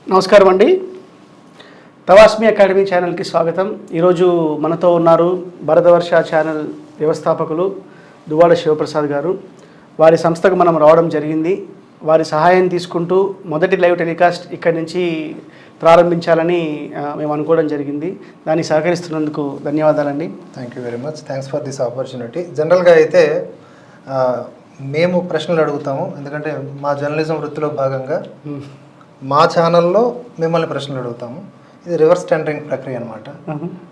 నమస్కారం అండి. తవాస్మి అకాడమీ ఛానల్కి స్వాగతం. ఈరోజు మనతో ఉన్నారు భరతవర్ష ఛానల్ వ్యవస్థాపకులు దువ్వాడ శివప్రసాద్ గారు. వారి సంస్థకు మనం రావడం జరిగింది. వారి సహాయం తీసుకుంటూ మొదటి లైవ్ టెలికాస్ట్ ఇక్కడి నుంచి ప్రారంభించాలని మేము అనుకోవడం జరిగింది. దానికి సహకరిస్తున్నందుకు ధన్యవాదాలండి. Thank you very much. Thanks for this opportunity. జనరల్గా అయితే మేము ప్రశ్నలు అడుగుతాము, ఎందుకంటే మా జర్నలిజం వృత్తిలో భాగంగా మా ఛానల్లో మిమ్మల్ని ప్రశ్నలు అడుగుతాము. ఇది రివర్స్ టెండరింగ్ ప్రక్రియ అనమాట.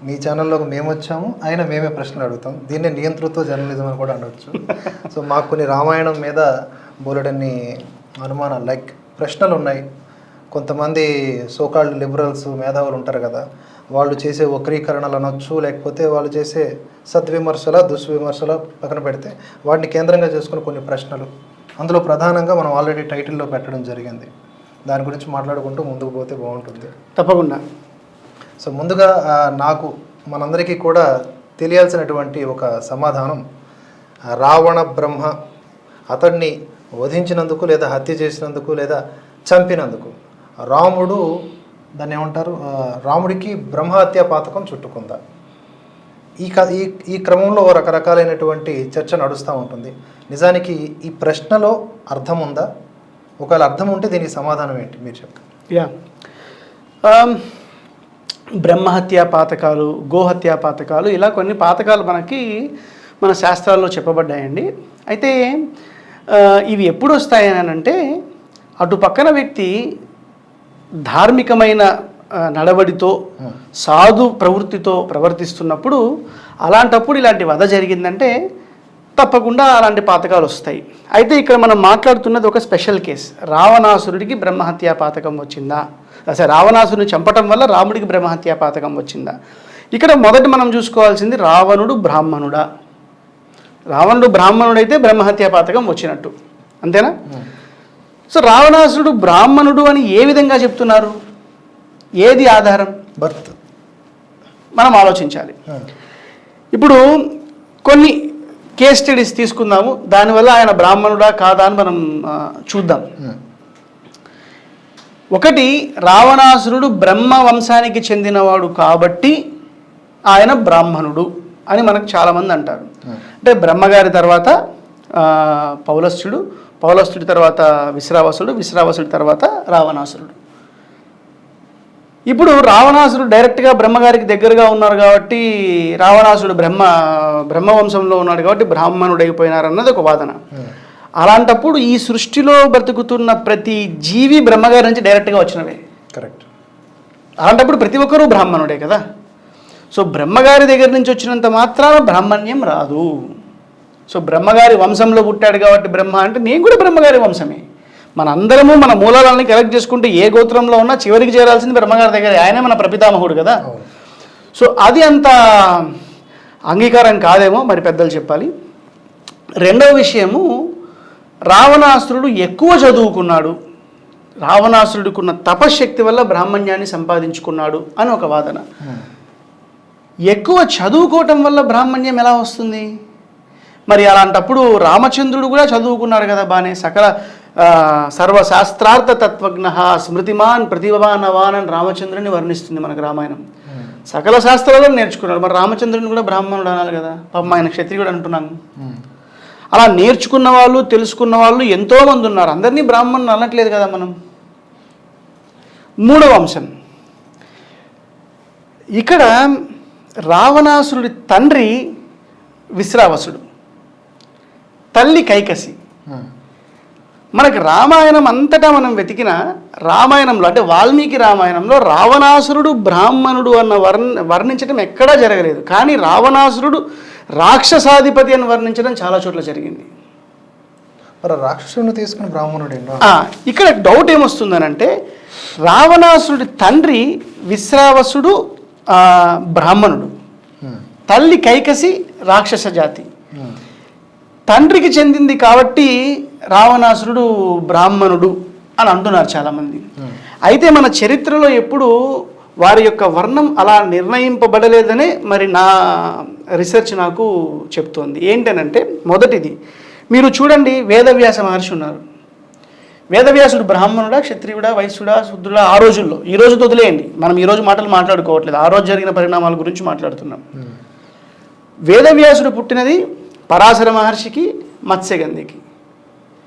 మీ ఛానల్లోకి మేము వచ్చాము, అయినా మేమే ప్రశ్నలు అడుగుతాం. దీన్ని నియంతృత్వ జర్నలిజం అని కూడా అనవచ్చు. సో మాకు కొన్ని రామాయణం మీద బోలెడన్ని అనుమానాలు, లైక్ ప్రశ్నలు ఉన్నాయి. కొంతమంది సోకాల్డ్ లిబరల్స్ మేధావులు ఉంటారు కదా, వాళ్ళు చేసే వక్రీకరణలు అనొచ్చు, లేకపోతే వాళ్ళు చేసే సద్విమర్శల దుష్విమర్శల పక్కన పెడితే వాటిని కేంద్రంగా చేసుకుని కొన్ని ప్రశ్నలు, అందులో ప్రధానంగా మనం ఆల్రెడీ టైటిల్లో పెట్టడం జరిగింది. దాని గురించి మాట్లాడుకుంటూ ముందుకు పోతే బాగుంటుంది. తప్పకుండా. సో ముందుగా నాకు మనందరికీ కూడా తెలియాల్సినటువంటి ఒక సమాధానం, రావణ బ్రహ్మ అతడిని వధించినందుకు లేదా హత్య చేసినందుకు లేదా చంపినందుకు రాముడు దాన్ని ఏమంటారు, రాముడికి బ్రహ్మహత్యా పాతకం చుట్టుకుందా? ఈ క్రమంలో రకరకాలైనటువంటి చర్చ నడుస్తూ ఉంటుంది. నిజానికి ఈ ప్రశ్నలో అర్థం ఉందా? ఒకవేళ అర్థం ఉంటే దీనికి సమాధానం ఏంటి మీరు చెప్పండి. బ్రహ్మహత్యా పాతకాలు, గోహత్యా పాతకాలు, ఇలా కొన్ని పాతకాలు మనకి మన శాస్త్రాల్లో చెప్పబడ్డాయండి. అయితే ఇవి ఎప్పుడు వస్తాయని అంటే, అటు పక్కన వ్యక్తి ధార్మికమైన నడవడితో సాధు ప్రవృత్తితో ప్రవర్తిస్తున్నప్పుడు, అలాంటప్పుడు ఇలాంటి వధ జరిగిందంటే తప్పకుండా అలాంటి పాతకాలు వస్తాయి. అయితే ఇక్కడ మనం మాట్లాడుతున్నది ఒక స్పెషల్ కేస్. రావణాసురుడికి బ్రహ్మహత్యా పాతకం వచ్చిందా? అసలు రావణాసురుని చంపటం వల్ల రాముడికి బ్రహ్మహత్యా పాతకం వచ్చిందా? ఇక్కడ మొదటి మనం చూసుకోవాల్సింది, రావణుడు బ్రాహ్మణుడా? రావణుడు బ్రాహ్మణుడైతే బ్రహ్మహత్యా పాతకం వచ్చినట్టు, అంతేనా? సో రావణాసురుడు బ్రాహ్మణుడు అని ఏ విధంగా చెప్తున్నారు? ఏది ఆధారం? బర్త్. మనం ఆలోచించాలి. ఇప్పుడు కొన్ని కేస్ స్టడీస్ తీసుకుందాము, దానివల్ల ఆయన బ్రాహ్మణుడా కాదా అని మనం చూద్దాం. ఒకటి, రావణాసురుడు బ్రహ్మ వంశానికి చెందినవాడు కాబట్టి ఆయన బ్రాహ్మణుడు అని మనకు చాలామంది అంటారు. అంటే బ్రహ్మగారి తర్వాత పౌలస్త్యుడు, పౌలస్త్యుడి తర్వాత విశ్రావసుడు, విశ్రావసుడి తర్వాత రావణాసురుడు. ఇప్పుడు రావణాసురుడు డైరెక్ట్గా బ్రహ్మగారికి దగ్గరగా ఉన్నారు కాబట్టి, రావణాసురుడు బ్రహ్మవంశంలో ఉన్నాడు కాబట్టి బ్రాహ్మణుడు అయిపోయినారన్నది ఒక వాదన. అలాంటప్పుడు ఈ సృష్టిలో బ్రతుకుతున్న ప్రతి జీవి బ్రహ్మగారి నుంచి డైరెక్ట్గా వచ్చినవే. కరెక్ట్. అలాంటప్పుడు ప్రతి ఒక్కరూ బ్రాహ్మణుడే కదా. సో బ్రహ్మగారి దగ్గర నుంచి వచ్చినంత మాత్రాన బ్రాహ్మణ్యం రాదు. సో బ్రహ్మగారి వంశంలో పుట్టాడు కాబట్టి బ్రహ్మ అంటే, నేను కూడా బ్రహ్మగారి వంశమే. మన అందరము మన మూలాలని కలెక్ట్ చేసుకుంటే ఏ గోత్రంలో ఉన్నా చివరికి చేరాల్సింది బ్రహ్మగారి దగ్గర. ఆయనే మన ప్రపితామహుడు కదా. సో అది అంత అంగీకారం కాదేమో మరి పెద్దలు చెప్పాలి. రెండవ విషయము, రావణాసురుడు ఎక్కువ చదువుకున్నాడు, రావణాసురుడికి ఉన్న తపశ్శక్తి వల్ల బ్రాహ్మణ్యాన్ని సంపాదించుకున్నాడు అని ఒక వాదన. ఎక్కువ చదువుకోవటం వల్ల బ్రాహ్మణ్యం ఎలా వస్తుంది మరి? అలాంటప్పుడు రామచంద్రుడు కూడా చదువుకున్నాడు కదా బానే. సకల సర్వశాస్త్రార్థ తత్వజ్ఞ స్మృతిమాన్ ప్రతిభానవాన్ అని రామచంద్రుని వర్ణిస్తుంది మనకు రామాయణం. సకల శాస్త్రాలను నేర్చుకున్నాడు. మరి రామచంద్రుని కూడా బ్రాహ్మణుడు అనాలి కదా. పాపం ఆయన క్షత్రియుడు అంటున్నాను. అలా నేర్చుకున్న వాళ్ళు, తెలుసుకున్న వాళ్ళు ఎంతోమంది ఉన్నారు. అందరినీ బ్రాహ్మణులు అనట్లేదు కదా మనం. మూడవ అంశం, ఇక్కడ రావణాసురుడి తండ్రి విశ్రావసుడు, తల్లి కైకసి. మనకు రామాయణం అంతటా మనం వెతికిన రామాయణంలో, అంటే వాల్మీకి రామాయణంలో రావణాసురుడు బ్రాహ్మణుడు అన్న వర్ణించడం ఎక్కడా జరగలేదు. కానీ రావణాసురుడు రాక్షసాధిపతి అని వర్ణించడం చాలా చోట్ల జరిగింది. మరి రాక్షసుని తీసుకుని బ్రాహ్మణుడు ఇక్కడ డౌట్ ఏమొస్తుందనంటే, రావణాసురుడి తండ్రి విశ్రావసుడు బ్రాహ్మణుడు, తల్లి కైకసి రాక్షస జాతి. తండ్రికి చెందింది కాబట్టి రావణాసురుడు బ్రాహ్మణుడు అని అంటున్నారు చాలామంది. అయితే మన చరిత్రలో ఎప్పుడు వారి యొక్క వర్ణం అలా నిర్ణయింపబడలేదనే మరి నా రీసెర్చ్ నాకు చెప్తోంది. ఏంటనంటే, మొదటిది మీరు చూడండి, వేదవ్యాస మహర్షి ఉన్నారు. వేదవ్యాసుడు బ్రాహ్మణుడా, క్షత్రియుడా, వైశ్యుడా, శూద్రుడా ఆ రోజుల్లో? ఈ రోజు వదిలేయండి, మనం ఈ రోజు మాటలు మాట్లాడుకోవట్లేదు, ఆ రోజు జరిగిన పరిణామాల గురించి మాట్లాడుతున్నాం. వేదవ్యాసుడు పుట్టినది పరాశర మహర్షికి, మత్స్యగంధికి.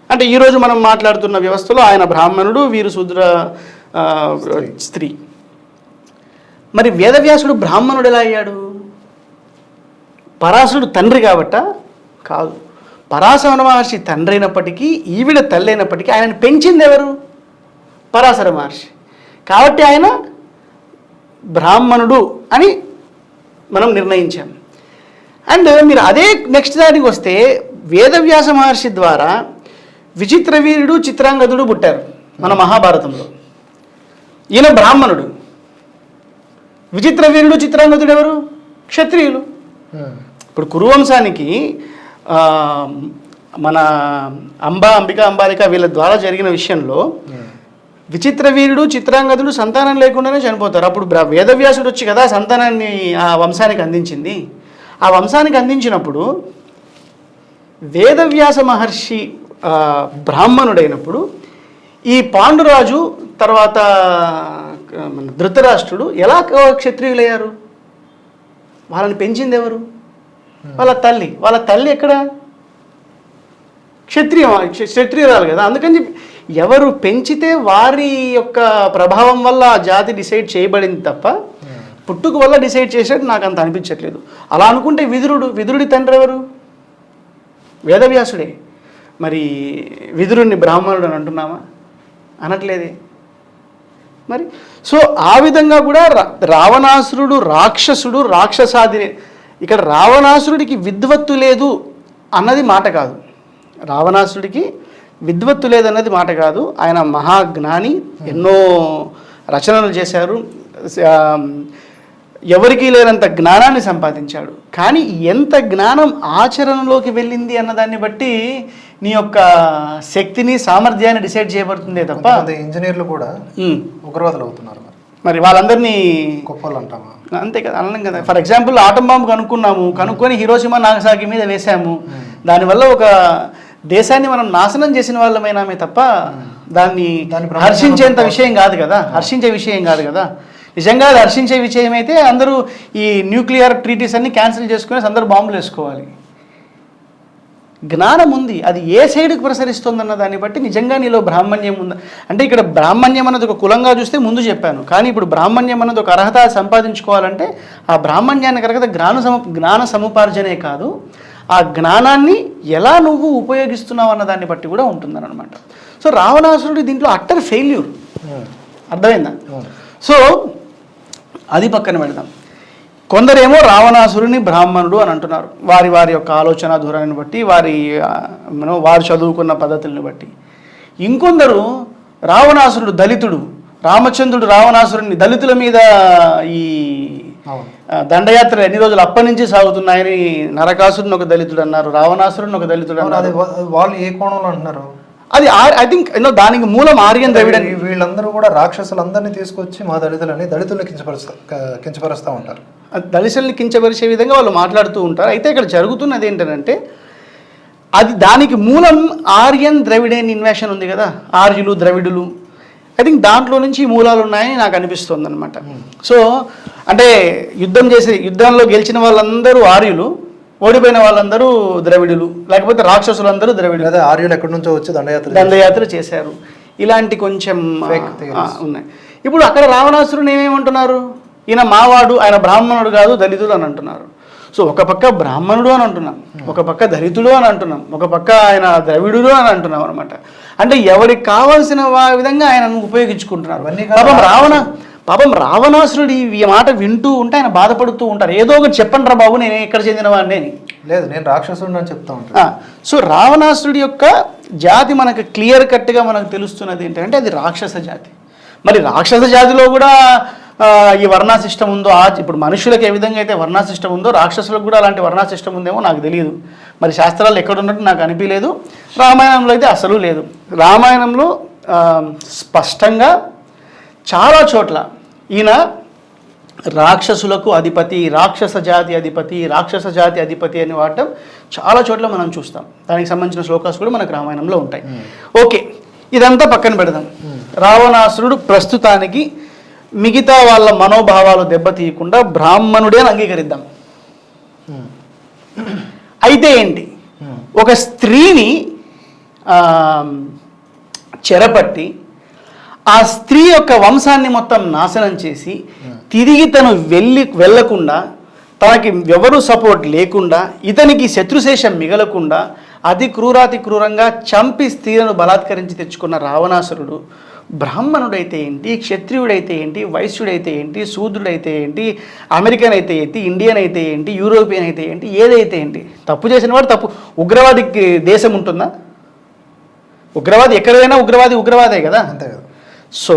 అంటే ఈరోజు మనం మాట్లాడుతున్న వ్యవస్థలో ఆయన బ్రాహ్మణుడు, వీరు శూద్ర స్త్రీ. మరి వేదవ్యాసుడు బ్రాహ్మణుడు ఎలా అయ్యాడు? పరాశరుడు తండ్రి కాబట్ట? కాదు. పరాశర మహర్షి తండ్రి అయినప్పటికీ, ఈవిడ తల్లి అయినప్పటికీ ఆయనను పెంచింది ఎవరు? పరాశర మహర్షి. కాబట్టి ఆయన బ్రాహ్మణుడు అని మనం నిర్ణయించాం. అండ్ మీరు అదే నెక్స్ట్ దానికి వస్తే, వేదవ్యాస మహర్షి ద్వారా విచిత్రవీరుడు, చిత్రాంగదుడు పుట్టారు మన మహాభారతంలో. ఈయన బ్రాహ్మణుడు. విచిత్రవీరుడు, చిత్రాంగదుడు ఎవరు? క్షత్రియులు. ఇప్పుడు కురువంశానికి మన అంబాలిక వీళ్ళ ద్వారా జరిగిన విషయంలో విచిత్రవీరుడు, చిత్రాంగదుడు సంతానం లేకుండానే చనిపోతారు. అప్పుడు వేదవ్యాసుడు వచ్చి కదా సంతానాన్ని ఆ వంశానికి అందించింది. ఆ వంశానికి అందించినప్పుడు వేదవ్యాస మహర్షి బ్రాహ్మణుడైనప్పుడు ఈ పాండురాజు తర్వాత ధృతరాష్ట్రుడు ఎలా క్షత్రియులయ్యారు? వాళ్ళని పెంచింది ఎవరు? వాళ్ళ తల్లి. వాళ్ళ తల్లి ఎక్కడ? క్షత్రియురాలు కదా. అందుకని చెప్పి ఎవరు పెంచితే వారి యొక్క ప్రభావం వల్ల ఆ జాతి డిసైడ్ చేయబడింది తప్ప పుట్టుక వల్ల డిసైడ్ చేసేట్టు నాకు అంత అనిపించట్లేదు. అలా అనుకుంటే విదురుడి తండ్రి ఎవరు? వేదవ్యాసుడే. మరి విదురుణ్ణి బ్రాహ్మణుడు అని అంటున్నామా? అనట్లేదే మరి. సో ఆ విధంగా కూడా రావణాసురుడు రాక్షసుడు, రాక్షసాది. ఇక్కడ రావణాసురుడికి విద్వత్తు లేదు అన్నది మాట కాదు. రావణాసురుడికి విద్వత్తు లేదన్నది మాట కాదు. ఆయన మహాజ్ఞాని, ఎన్నో రచనలు చేశారు, ఎవరికీ లేనంత జ్ఞానాన్ని సంపాదించాడు. కానీ ఎంత జ్ఞానం ఆచరణలోకి వెళ్ళింది అన్నదాన్ని బట్టి నీ యొక్క శక్తిని, సామర్థ్యాన్ని డిసైడ్ చేయబడుతుందే తప్ప. ఇంజనీర్లు కూడా ఉగ్రవాదులు అవుతున్నారు. మరి వాళ్ళందరినీ గొప్పలు అంటామా? అంతే కదా, అనలేం కదా. ఫర్ ఎగ్జాంపుల్ ఆటం బాంబు కనుక్కొని హిరోషిమా నాగసాకి మీద వేసాము. దానివల్ల ఒక దేశాన్ని మనం నాశనం చేసిన వాళ్ళమైనామే తప్ప దాన్ని హర్షించేంత విషయం కాదు కదా, హర్షించే విషయం కాదు కదా. నిజంగా అది హర్షించే విషయం అయితే అందరూ ఈ న్యూక్లియర్ ట్రీటీస్ అన్ని క్యాన్సిల్ చేసుకుని అందరూ బాంబులు వేసుకోవాలి. జ్ఞానం ఉంది, అది ఏ సైడ్కి ప్రసరిస్తుందన్న దాన్ని బట్టి నిజంగా నీలో బ్రాహ్మణ్యం ఉందా అంటే, ఇక్కడ బ్రాహ్మణ్యం అన్నది ఒక కులంగా చూస్తే ముందు చెప్పాను. కానీ ఇప్పుడు బ్రాహ్మణ్యం అన్నది ఒక అర్హత సంపాదించుకోవాలంటే ఆ బ్రాహ్మణ్యానికి అర్హత జ్ఞాన సముపార్జనే కాదు, ఆ జ్ఞానాన్ని ఎలా నువ్వు ఉపయోగిస్తున్నావు అన్న దాన్ని బట్టి కూడా ఉంటుందని అనమాట. సో రావణాసురుడు దీంట్లో అట్టర్ ఫెయిల్యూర్. అర్థమైందా? సో అది పక్కన పెడదాం. కొందరేమో రావణాసురుని బ్రాహ్మణుడు అని అంటున్నారు, వారి యొక్క ఆలోచన ధోరణిని బట్టి, వారు చదువుకున్న పద్ధతుల్ని బట్టి. ఇంకొందరు రావణాసురుడు దళితుడు, రామచంద్రుడు రావణాసురుని దళితుల మీద ఈ దండయాత్రలు ఎన్ని రోజులు అప్పటి నుంచి సాగుతున్నాయని నరకాసురుని ఒక దళితుడు అన్నారు, రావణాసురుని ఒక దళితుడు అన్నారు. వాళ్ళు ఏ కోణంలో అంటున్నారు? అది ఐ థింక్ దానికి మూలం ఆర్యన్ ద్రవిడన్. వీళ్ళందరూ కూడా రాక్షసులందరినీ తీసుకొచ్చి మా దళితుల్ని కించపరుస్తూ ఉంటారు. దళితుల్ని కించపరిచే విధంగా వాళ్ళు మాట్లాడుతూ ఉంటారు. అయితే ఇక్కడ జరుగుతున్నది ఏంటంటే, దానికి మూలం ఆర్యన్ ద్రవిడన్ ఇన్వేషన్ ఉంది కదా, ఆర్యులు ద్రవిడులు. ఐ థింక్ దాంట్లో నుంచి మూలాలు ఉన్నాయని నాకు అనిపిస్తుంది అనమాట. సో అంటే యుద్ధంలో గెలిచిన వాళ్ళందరూ ఆర్యులు, ఓడిపోయిన వాళ్ళందరూ ద్రవిడులు, లేకపోతే రాక్షసులందరూ ద్రవిడులు. అదే ఆర్యులు ఎక్కడి నుంచో వచ్చి దండయాత్ర చేశారు. ఇలాంటి కొంచెం ఉన్నాయి. ఇప్పుడు అక్కడ రావణాసురుని ఏమేమంటున్నారు? ఈయన మావాడు, ఆయన బ్రాహ్మణుడు కాదు దళితుడు అని అంటున్నారు. సో ఒక పక్క బ్రాహ్మణుడు అని అంటున్నాం, ఒక పక్క దళితుడు అని అంటున్నాం, ఒక పక్క ఆయన ద్రవిడుడు అని అంటున్నాం అనమాట. అంటే ఎవరికి కావాల్సిన విధంగా ఆయనను ఉపయోగించుకుంటున్నారు. పాపం రావణాసురుడు ఈ మాట వింటూ ఉంటే ఆయన బాధపడుతూ ఉంటారు. ఏదో ఒకటి చెప్పండి రా బాబు, నేను ఎక్కడ చెందిన వాడిని అని. లేదు, నేను రాక్షసుడు అని చెప్తా ఉంటాను. సో రావణాసురుడి యొక్క జాతి మనకు క్లియర్ కట్గా మనకు తెలుస్తున్నది ఏంటంటే అది రాక్షస జాతి. మరి రాక్షస జాతిలో కూడా ఈ వర్ణా సిస్టమ్ ఉందో, ఇప్పుడు మనుషులకు ఏ విధంగా అయితే వర్ణా సిస్టమ్ ఉందో రాక్షసులకు కూడా అలాంటి వర్ణా సిస్టమ్ ఉందేమో నాకు తెలియదు. మరి శాస్త్రాలు ఎక్కడ ఉన్నట్టు నాకు అనిపించలేదు. రామాయణంలో అయితే అసలు లేదు. రామాయణంలో స్పష్టంగా చాలా చోట్ల ఈయన రాక్షసులకు అధిపతి, రాక్షస జాతి అధిపతి అని వాడటం చాలా చోట్ల మనం చూస్తాం. దానికి సంబంధించిన శ్లోకాలు కూడా మనకు రామాయణంలో ఉంటాయి. ఓకే, ఇదంతా పక్కన పెడదాం. రావణాసురుడు ప్రస్తుతానికి మిగతా వాళ్ళ మనోభావాలు దెబ్బతీయకుండా బ్రాహ్మణుడే అని అంగీకరిద్దాం. అయితే ఏంటి, ఒక స్త్రీని చెరపట్టి ఆ స్త్రీ యొక్క వంశాన్ని మొత్తం నాశనం చేసి తిరిగి తను వెళ్ళకుండా, తనకి ఎవరు సపోర్ట్ లేకుండా, ఇతనికి శత్రుశేషం మిగలకుండా అతి క్రూరంగా చంపి స్త్రీలను బలాత్కరించి తెచ్చుకున్న రావణాసురుడు బ్రాహ్మణుడైతే ఏంటి, క్షత్రియుడైతే ఏంటి, వైశ్యుడైతే ఏంటి, శూద్రుడైతే ఏంటి, అమెరికన్ అయితే ఏంటి, ఇండియన్ అయితే ఏంటి, యూరోపియన్ అయితే ఏంటి, ఏదైతే ఏంటి, తప్పు చేసిన వాడు తప్పు. ఉగ్రవాదికి దేశం ఉంటుందా? ఉగ్రవాది ఎక్కడైనా ఉగ్రవాదే కదా. అంతే కదా. సో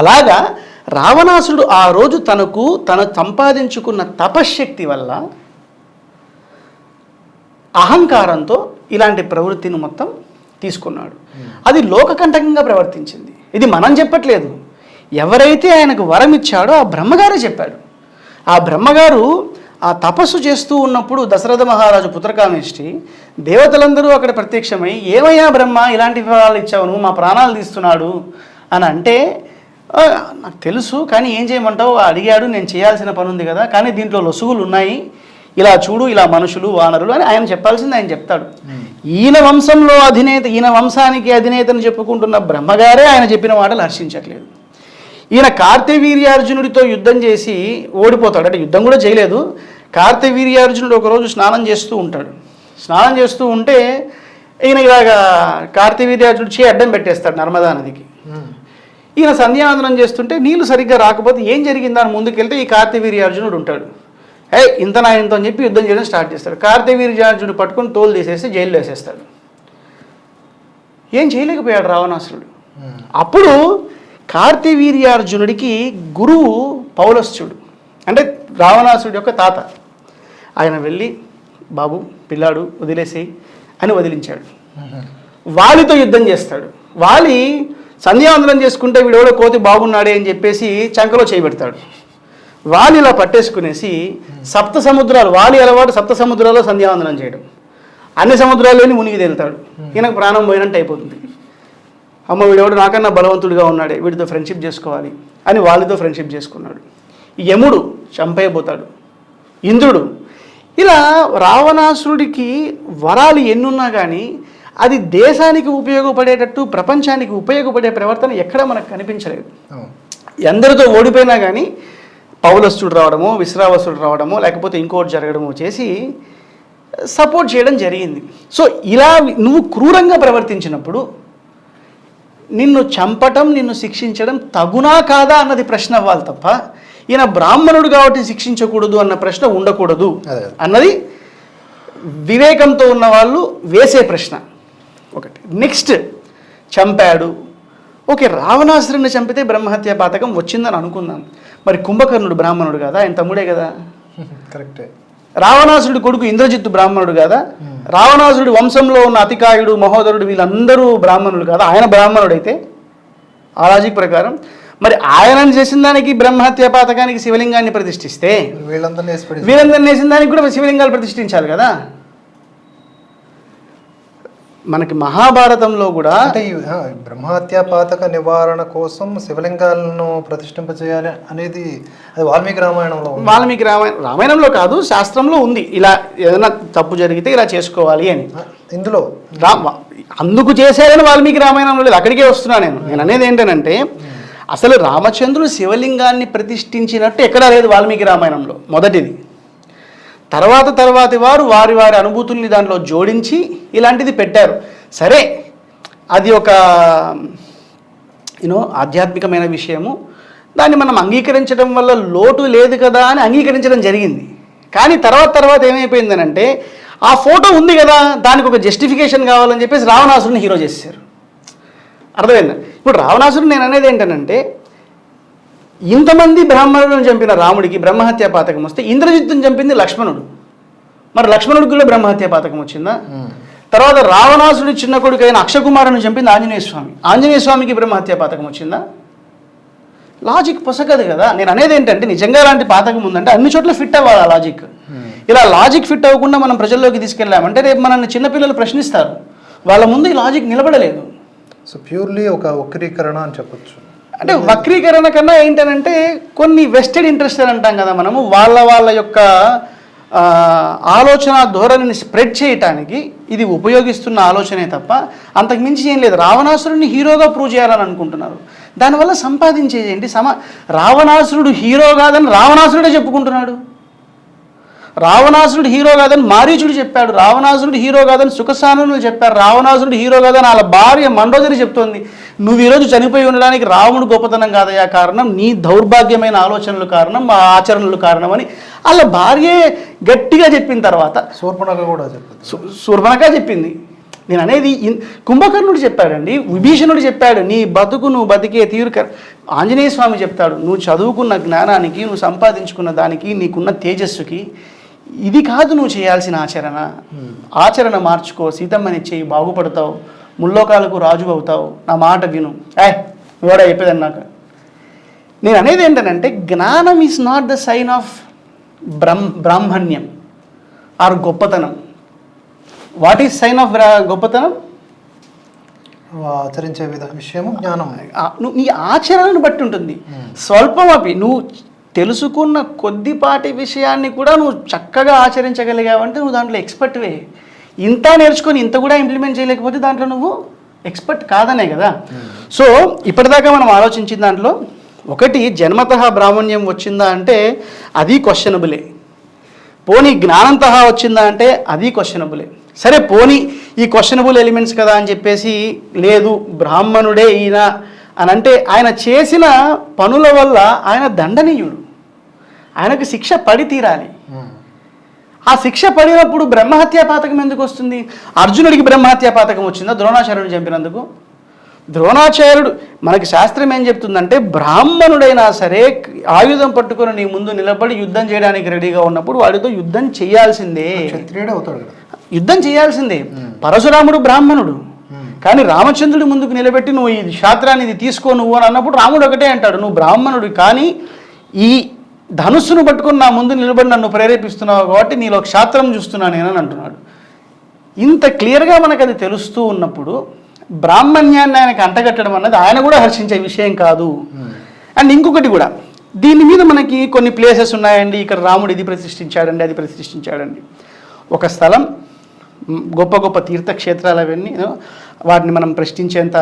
అలాగా రావణాసురుడు ఆ రోజు తను సంపాదించుకున్న తపశ్శక్తి వల్ల అహంకారంతో ఇలాంటి ప్రవృత్తిని మొత్తం తీసుకున్నాడు. అది లోకకంటకంగా ప్రవర్తించింది. ఇది మనం చెప్పట్లేదు. ఎవరైతే ఆయనకు వరం ఇచ్చాడో ఆ బ్రహ్మగారే చెప్పాడు. ఆ బ్రహ్మగారు ఆ తపస్సు చేస్తూ ఉన్నప్పుడు దశరథ మహారాజు పుత్రకామేష్టి దేవతలందరూ అక్కడ ప్రత్యక్షమై, ఏమయ్యా బ్రహ్మ ఇలాంటి వివరాలు ఇచ్చావు, నువ్వు మా ప్రాణాలు తీస్తున్నాడు అని అంటే, నాకు తెలుసు కానీ ఏం చేయమంటావు, అడిగాడు, నేను చేయాల్సిన పని ఉంది కదా, కానీ దీంట్లో లొసుగులు ఉన్నాయి, ఇలా చూడు, ఇలా మనుషులు వానరులు అని ఆయన చెప్పాల్సింది ఆయన చెప్తాడు. ఈయన వంశంలో అధినేత, ఈయన వంశానికి అధినేతని చెప్పుకుంటున్న బ్రహ్మగారే ఆయన చెప్పిన మాటలు హర్షించట్లేదు. ఈయన కార్తవీర్యార్జునుడితో యుద్ధం చేసి ఓడిపోతాడు. అంటే యుద్ధం కూడా చేయలేదు. కార్తవీర్యార్జునుడు ఒకరోజు స్నానం చేస్తూ ఉంటాడు. స్నానం చేస్తూ ఉంటే ఈయన ఇలాగా కార్తవీర్యార్జునుడు అడ్డం పెట్టేస్తాడు నర్మదా నదికి. ఈయన సంధ్యావందనం చేస్తుంటే నీళ్లు సరిగ్గా రాకపోతే ఏం జరిగిందని ముందుకెళ్తే ఈ కార్తవీర్యార్జునుడు ఉంటాడు. ఇంత నా ఇంత అని చెప్పి యుద్ధం చేయడం స్టార్ట్ చేస్తాడు. కార్తవీర్యార్జునుడు పట్టుకొని తోలు తీసేసి జైల్లో వేసేస్తాడు. ఏం చేయలేకపోయాడు రావణాసురుడు. అప్పుడు కార్తవీర్యార్జునుడికి గురువు పౌలస్త్యుడు, అంటే రావణాసురుడి యొక్క తాత. ఆయన వెళ్ళి, బాబు పిల్లాడు వదిలేసి అని వదిలించాడు. వాలితో యుద్ధం చేస్తాడు. వాలి సంధ్యావందనం చేసుకుంటే వీడెవడో కోతి బాగున్నాడే అని చెప్పేసి చంకలో చేయబెడతాడు. వాలి ఇలా పట్టేసుకునేసి సప్త సముద్రాలు, వాలి అలవాటు సప్త సముద్రాల్లో సంధ్యావందనం చేయడం, అన్ని సముద్రాల్లోని మునిగి తేలుతాడు. ఈయనకు ప్రాణం పోయినట్టు అయిపోతుంది. అమ్మ వీడెవడు నాకన్నా బలవంతుడిగా ఉన్నాడే, వీడితో ఫ్రెండ్షిప్ చేసుకోవాలి అని వాళ్ళతో ఫ్రెండ్షిప్ చేసుకున్నాడు. యముడు చంపేయబోతాడు, ఇంద్రుడు. ఇలా రావణాసురుడికి వరాలు ఎన్నున్నా కానీ అది దేశానికి ఉపయోగపడేటట్టు, ప్రపంచానికి ఉపయోగపడే ప్రవర్తన ఎక్కడ మనకు కనిపించలేదు. ఎందరితో ఓడిపోయినా కానీ పౌలస్తుడు రావడమో, విశ్రావసుడు రావడమో, లేకపోతే ఇంకోటి జరగడమో చేసి సపోర్ట్ చేయడం జరిగింది. సో ఇలా నువ్వు క్రూరంగా ప్రవర్తించినప్పుడు నిన్ను చంపటం, నిన్ను శిక్షించడం తగునా కాదా అన్నది ప్రశ్న అవ్వాలి తప్ప, ఈయన బ్రాహ్మణుడు కాబట్టి శిక్షించకూడదు అన్న ప్రశ్న ఉండకూడదు అన్నది వివేకంతో ఉన్న వాళ్ళు వేసే ప్రశ్న ఒకటి. నెక్స్ట్, చంపాడు. ఓకే, రావణాసురుడిని చంపితే బ్రహ్మహత్య పాతకం వచ్చిందని అనుకుందాం. మరి కుంభకర్ణుడు బ్రాహ్మణుడు కదా, ఆయన తమ్ముడే కదా. కరెక్టే. రావణాసురుడి కొడుకు ఇంద్రజిత్తు బ్రాహ్మణుడు కదా. రావణాసురుడి వంశంలో ఉన్న అతికాయుడు, మహోదరుడు వీళ్ళందరూ బ్రాహ్మణులు కదా. ఆయన బ్రాహ్మణుడైతే ఆ లాజిక్ ప్రకారం మరి ఆయనను చేసిన దానికి బ్రహ్మహత్య పాతకానికి శివలింగాన్ని ప్రతిష్ఠిస్తే వీళ్ళందరినీ వేసిన దానికి కూడా శివలింగాలు ప్రతిష్ఠించాలి కదా. మనకి మహాభారతంలో కూడా అంటే ఈ బ్రహ్మహత్య పాతక నివారణ కోసం శివలింగాలను ప్రతిష్ఠింపజేయాలి అనేది అది వాల్మీకి రామాయణంలో కాదు, శాస్త్రంలో ఉంది. ఇలా ఏదైనా తప్పు జరిగితే ఇలా చేసుకోవాలి అని. ఇందులో అందుకు చేశారని వాల్మీకి రామాయణంలో లేదు. అక్కడికే వస్తున్నా నేను అనేది ఏంటంటే, అసలు రామచంద్రుడు శివలింగాన్ని ప్రతిష్ఠించినట్టు ఎక్కడా లేదు వాల్మీకి రామాయణంలో. మొదటిది. తర్వాతి వారు వారి అనుభూతుల్ని దాంట్లో జోడించి ఇలాంటిది పెట్టారు. సరే, అది ఒక ఆధ్యాత్మికమైన విషయము, దాన్ని మనం అంగీకరించడం వల్ల లోటు లేదు కదా అని అంగీకరించడం జరిగింది. కానీ తర్వాత ఏమైపోయిందనంటే, ఆ ఫోటో ఉంది కదా, దానికి ఒక జస్టిఫికేషన్ కావాలని చెప్పేసి రావణాసురుని హీరో చేశారు. అర్థమైందా? ఇప్పుడు రావణాసురుడు నేను అనేది ఏంటనంటే, ఇంతమంది బ్రాహ్మణులను చంపిన రాముడికి బ్రహ్మహత్య పాతకం వస్తే ఇంద్రజిత్తుని చంపింది లక్ష్మణుడు. మరి లక్ష్మణుడికి కూడా బ్రహ్మహత్య పాతకం వచ్చిందా? తర్వాత రావణాసుడి చిన్న కొడుకు అయిన అక్షకుమారుని చంపింది ఆంజనేయ స్వామి. ఆంజనేయ స్వామికి బ్రహ్మహత్య పాతకం వచ్చిందా? లాజిక్ పొసగదు కదా. నేను అనేది ఏంటంటే నిజంగా అలాంటి పాతకం ఉందంటే అన్ని చోట్ల ఫిట్ అవ్వాలి ఆ లాజిక్. ఇలా లాజిక్ ఫిట్ అవ్వకుండా మనం ప్రజల్లోకి తీసుకెళ్ళామంటే రేపు మనల్ని చిన్నపిల్లలు ప్రశ్నిస్తారు, వాళ్ళ ముందు ఈ లాజిక్ నిలబడలేదు. సో ప్యూర్లీ ఒక వక్రీకరణ అని చెప్పొచ్చు. అంటే వక్రీకరణ కన్నా ఏంటంటే కొన్ని వెస్టెడ్ ఇంట్రెస్ట్ అని అంటాం కదా మనము, వాళ్ళ యొక్క ఆలోచన ధోరణిని స్ప్రెడ్ చేయటానికి ఇది ఉపయోగిస్తున్న ఆలోచనే తప్ప అంతకుమించి ఏం లేదు. రావణాసురుడిని హీరోగా ప్రూవ్ చేయాలని అనుకుంటున్నారు, దానివల్ల సంపాదించేది ఏంటి? రావణాసురుడు హీరో కాదని రావణాసురుడే చెప్పుకుంటున్నాడు. రావణాసురుడు హీరో కాదని మారీచుడు చెప్పాడు, రావణాసురుడు హీరో కాదని సుఖసానులు చెప్పారు, రావణాసురుడు హీరో కాదని వాళ్ళ భార్య మండోదరి చెప్తోంది. నువ్వు ఈరోజు చనిపోయి ఉండడానికి రావణుడు గొప్పతనం కాదయ్యా కారణం, నీ దౌర్భాగ్యమైన ఆలోచనలు కారణం, మా ఆచరణలు కారణం అని వాళ్ళ భార్యే గట్టిగా చెప్పిన తర్వాత శూర్పణఖ చెప్పింది. నేను అనేది కుంభకర్ణుడు చెప్పాడండి, విభీషణుడు చెప్పాడు, నీ బతుకు నువ్వు బతికే తీరు. ఆంజనేయ స్వామి చెప్తాడు, నువ్వు చదువుకున్న జ్ఞానానికి, నువ్వు సంపాదించుకున్న దానికి, నీకున్న తేజస్సుకి ఇది కాదు నువ్వు చేయాల్సిన ఆచరణ. ఆచరణ మార్చుకో, సీతమ్మని చెయ్యి, బాగుపడతావు, ముల్లోకాలకు రాజు అవుతావు, నా మాట విను. కూడా చెప్పేదని నాకు. నేను అనేది ఏంటంటే జ్ఞానం is not the sign of బ్రాహ్మణ్యం ఆర్ గొప్పతనం. వాట్ ఈజ్ సైన్ ఆఫ్ గొప్పతనం? ఆచరించే విషయము జ్ఞానం. నీ ఆచరణను బట్టి ఉంటుంది. స్వల్పం అవి నువ్వు తెలుసుకున్న కొద్దిపాటి విషయాన్ని కూడా నువ్వు చక్కగా ఆచరించగలిగావంటే నువ్వు దాంట్లో ఎక్స్పర్ట్వే. ఇంత నేర్చుకొని ఇంత కూడా ఇంప్లిమెంట్ చేయలేకపోతే దాంట్లో నువ్వు ఎక్స్పర్ట్ కాదనే కదా. సో ఇప్పటిదాకా మనం ఆలోచించిన దాంట్లో ఒకటి, జన్మతః బ్రాహ్మణ్యం వచ్చిందా అంటే అది క్వశ్చనబులే. పోనీ జ్ఞానంతో వచ్చిందా అంటే అది క్వశ్చనబులే. సరే పోనీ ఈ క్వశ్చనబుల్ ఎలిమెంట్స్ కదా అని చెప్పేసి లేదు బ్రాహ్మణుడే ఈయన అని అంటే ఆయన చేసిన పనుల వల్ల ఆయన దండనీయుడు, ఆయనకు శిక్ష పడి తీరాలి. ఆ శిక్ష పడినప్పుడు బ్రహ్మహత్యా పాతకం ఎందుకు వస్తుంది? అర్జునుడికి బ్రహ్మహత్యా పాతకం వచ్చిందా ద్రోణాచార్యుడిని చంపినందుకు? ద్రోణాచార్యుడు మనకి శాస్త్రం ఏం చెప్తుందంటే బ్రాహ్మణుడైనా సరే ఆయుధం పట్టుకొని నీ ముందు నిలబడి యుద్ధం చేయడానికి రెడీగా ఉన్నప్పుడు వాడితో యుద్ధం చేయాల్సిందే, యుద్ధం చేయాల్సిందే. పరశురాముడు బ్రాహ్మణుడు, కానీ రామచంద్రుడి ముందుకు నిలబెట్టి నువ్వు ఈ శాస్త్రాన్ని ఇది తీసుకో నువ్వు అని అన్నప్పుడు రాముడు ఒకటే అంటాడు, నువ్వు బ్రాహ్మణుడు కానీ ఈ ధనుస్సును పట్టుకొని నా ముందు నిలబడి నన్ను ప్రేరేపిస్తున్నావు కాబట్టి నీలో క్షాత్రం చూస్తున్నాను నేనని అంటున్నాడు. ఇంత క్లియర్గా మనకు అది తెలుస్తూ ఉన్నప్పుడు బ్రాహ్మణ్యాన్ని ఆయనకు అంటగట్టడం అన్నది ఆయన కూడా హర్షించే విషయం కాదు. అండ్ ఇంకొకటి కూడా దీని మీద మనకి కొన్ని ప్లేసెస్ ఉన్నాయండి, ఇక్కడ రాముడు ఇది ప్రతిష్ఠించాడండి, అది ప్రతిష్ఠించాడండి. ఒక స్థలం, గొప్ప గొప్ప తీర్థక్షేత్రాలు అవన్నీ, వాటిని మనం ప్రశ్నించేంత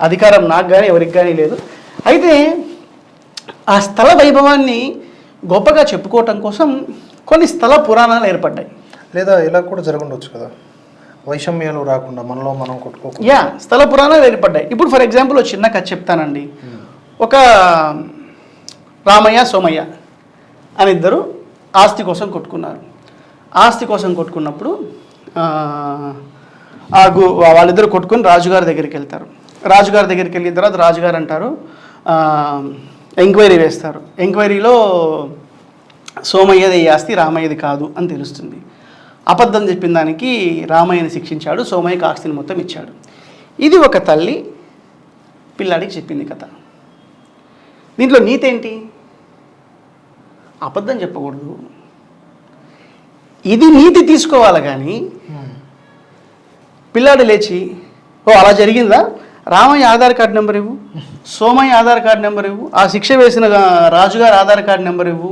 అధికారం నాకు కానీ ఎవరికి కానీ లేదు. అయితే ఆ స్థల వైభవాన్ని గొప్పగా చెప్పుకోవటం కోసం కొన్ని స్థల పురాణాలు ఏర్పడ్డాయి. లేదా ఇలా కూడా జరగవచ్చు కదా, వైషమ్యాలు రాకుండా మనలో మనం కొట్టుకో. స్థల పురాణాలు ఏర్పడ్డాయి. ఇప్పుడు ఫర్ ఎగ్జాంపుల్ ఒక చిన్న కథ చెప్తానండి. ఒక రామయ్య సోమయ్య అని ఇద్దరు ఆస్తి కోసం కొట్టుకున్నారు. ఆస్తి కోసం కొట్టుకున్నప్పుడు వాళ్ళిద్దరు కొట్టుకుని రాజుగారి దగ్గరికి వెళ్తారు. రాజుగారి దగ్గరికి వెళ్ళిన తర్వాత రాజుగారు అంటారు, ఎంక్వైరీ వేస్తారు. ఎంక్వైరీలో సోమయ్యది ఈ ఆస్తి, రామయ్యది కాదు అని తెలుస్తుంది. అబద్ధం చెప్పిన దానికి రామయ్యని శిక్షించాడు, సోమయ్యకి ఆస్తిని మొత్తం ఇచ్చాడు. ఇది ఒక తల్లి పిల్లాడికి చెప్పింది కథ. దీంట్లో నీతి ఏంటి? అబద్ధం చెప్పకూడదు, ఇది నీతి తీసుకోవాలి. కానీ పిల్లాడు లేచి అలా జరిగిందా, రామయ్య ఆధార్ కార్డు నెంబర్ ఇవ్వు, సోమయ్య ఆధార్ కార్డు నెంబర్ ఇవ్వు, ఆ శిక్ష వేసిన రాజుగారు ఆధార్ కార్డు నెంబర్ ఇవ్వు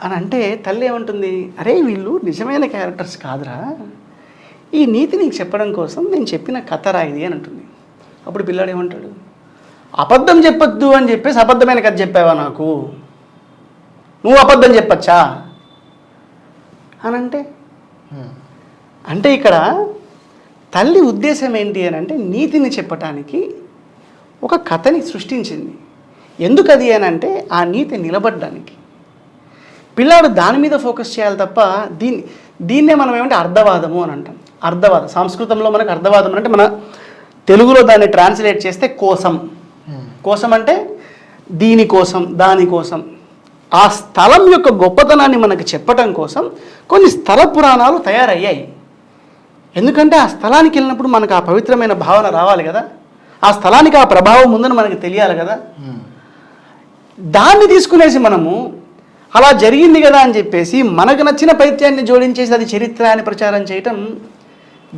అని అంటే తల్లి ఏమంటుంది, అరే వీళ్ళు నిజమైన క్యారెక్టర్స్ కాదురా, ఈ నీతి నీకు చెప్పడం కోసం నేను చెప్పిన కథ రాయిది అని అంటుంది. అప్పుడు పిల్లాడు ఏమంటాడు, అబద్ధం చెప్పొద్దు అని చెప్పేసి అబద్ధమైన కథ చెప్పావా నాకు, నువ్వు అబద్ధం చెప్పచ్చా అని అంటే ఇక్కడ తల్లి ఉద్దేశం ఏంటి అని అంటే నీతిని చెప్పటానికి ఒక కథని సృష్టించింది. ఎందుకది అని అంటే ఆ నీతి నిలబడడానికి. పిల్లాడు దాని మీద ఫోకస్ చేయాలి తప్ప దీన్నే మనం ఏమంటే అర్థవాదము అని అంటాం. అర్థవాదం సంస్కృతంలో మనకు అర్థవాదం అంటే మన తెలుగులో దాన్ని ట్రాన్స్లేట్ చేస్తే కోసం. కోసం అంటే దీనికోసం, దానికోసం, ఆ స్థలం యొక్క గొప్పతనాన్ని మనకు చెప్పటం కోసం కొన్ని స్థల పురాణాలు తయారయ్యాయి. ఎందుకంటే ఆ స్థలానికి వెళ్ళినప్పుడు మనకు ఆ పవిత్రమైన భావన రావాలి కదా, ఆ స్థలానికి ఆ ప్రభావం ఉందని మనకు తెలియాలి కదా. దాన్ని తీసుకునేసి మనము అలా జరిగింది కదా అని చెప్పేసి మనకు నచ్చిన పైత్యాన్ని జోడించేసి అది చరిత్ర అని ప్రచారం చేయటం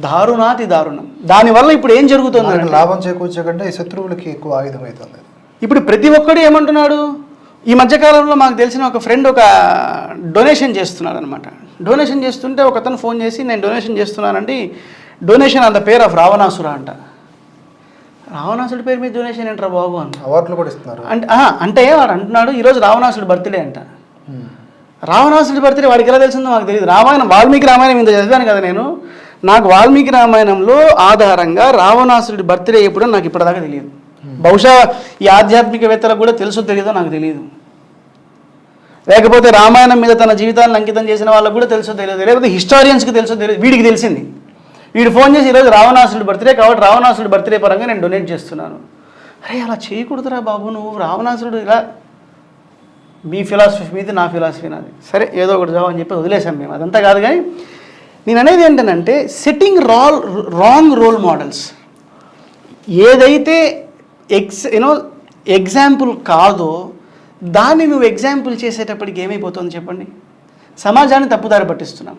దారుణాతి దారుణం. దానివల్ల ఇప్పుడు ఏం జరుగుతుంది? లాభం చేకూర్చే కంటే శత్రువులకి ఎక్కువ ఆయుధం అవుతుంది. ఇప్పుడు ప్రతి ఒక్కడు ఏమంటున్నాడు, ఈ మధ్యకాలంలో మాకు తెలిసిన ఒక ఫ్రెండ్ ఒక డొనేషన్ చేస్తున్నాడు అనమాట. డొనేషన్ చేస్తుంటే ఒక అతను ఫోన్ చేసి నేను డొనేషన్ చేస్తున్నానండి, donation on the pair of Ravanasura అంట. రావణాసుడి పేరు మీద డొనేషన్ ఏంట్రా బాబు అంట. అవార్డులు కూడా ఇస్తున్నారు అంటే వాడు అంటున్నాడు ఈరోజు రావణాసుడి బర్త్డే అంట. రావణాసుడి బర్త్డే వాడికి ఎలా తెలిసిందో మాకు తెలియదు. రామాయణం వాల్మీకి రామాయణం ఇంత చదివాను కదా నేను, నాకు వాల్మీకి రామాయణంలో ఆధారంగా రావణాసుడి బర్త్డే ఎప్పుడో నాకు ఇప్పటిదాకా తెలియదు. బహుశా ఈ ఆధ్యాత్మికవేత్తలకు కూడా తెలుసో తెలియదో నాకు తెలియదు, లేకపోతే రామాయణం మీద తన జీవితాన్ని అంకితం చేసిన వాళ్ళకు కూడా తెలుసో తెలియదు, లేకపోతే హిస్టారియన్స్కి తెలుసో తెలియదు. వీడికి తెలిసింది, వీడు ఫోన్ చేసి ఈరోజు రావణాసుడి బర్త్డే కాబట్టి రావణాసుడి బర్త్డే పరంగా నేను డొనేట్ చేస్తున్నాను. అరే అలా చేయకూడదురా బాబు, నువ్వు రావణాసుడు ఇలా మీ ఫిలాసఫీ మీది నా ఫిలాసఫీ నాది, సరే ఏదో ఒకటి జాబ్ అని చెప్పి వదిలేసాం మేము. అదంతా కాదు, కానీ నేను అనేది ఏంటంటే సెట్టింగ్ రాంగ్ రోల్ మోడల్స్. ఏదైతే ఎగ్జాంపుల్ కాదో దాన్ని నువ్వు ఎగ్జాంపుల్ చేసేటప్పటికి ఏమైపోతుంది చెప్పండి? సమాజాన్ని తప్పుదారి పట్టిస్తున్నాం.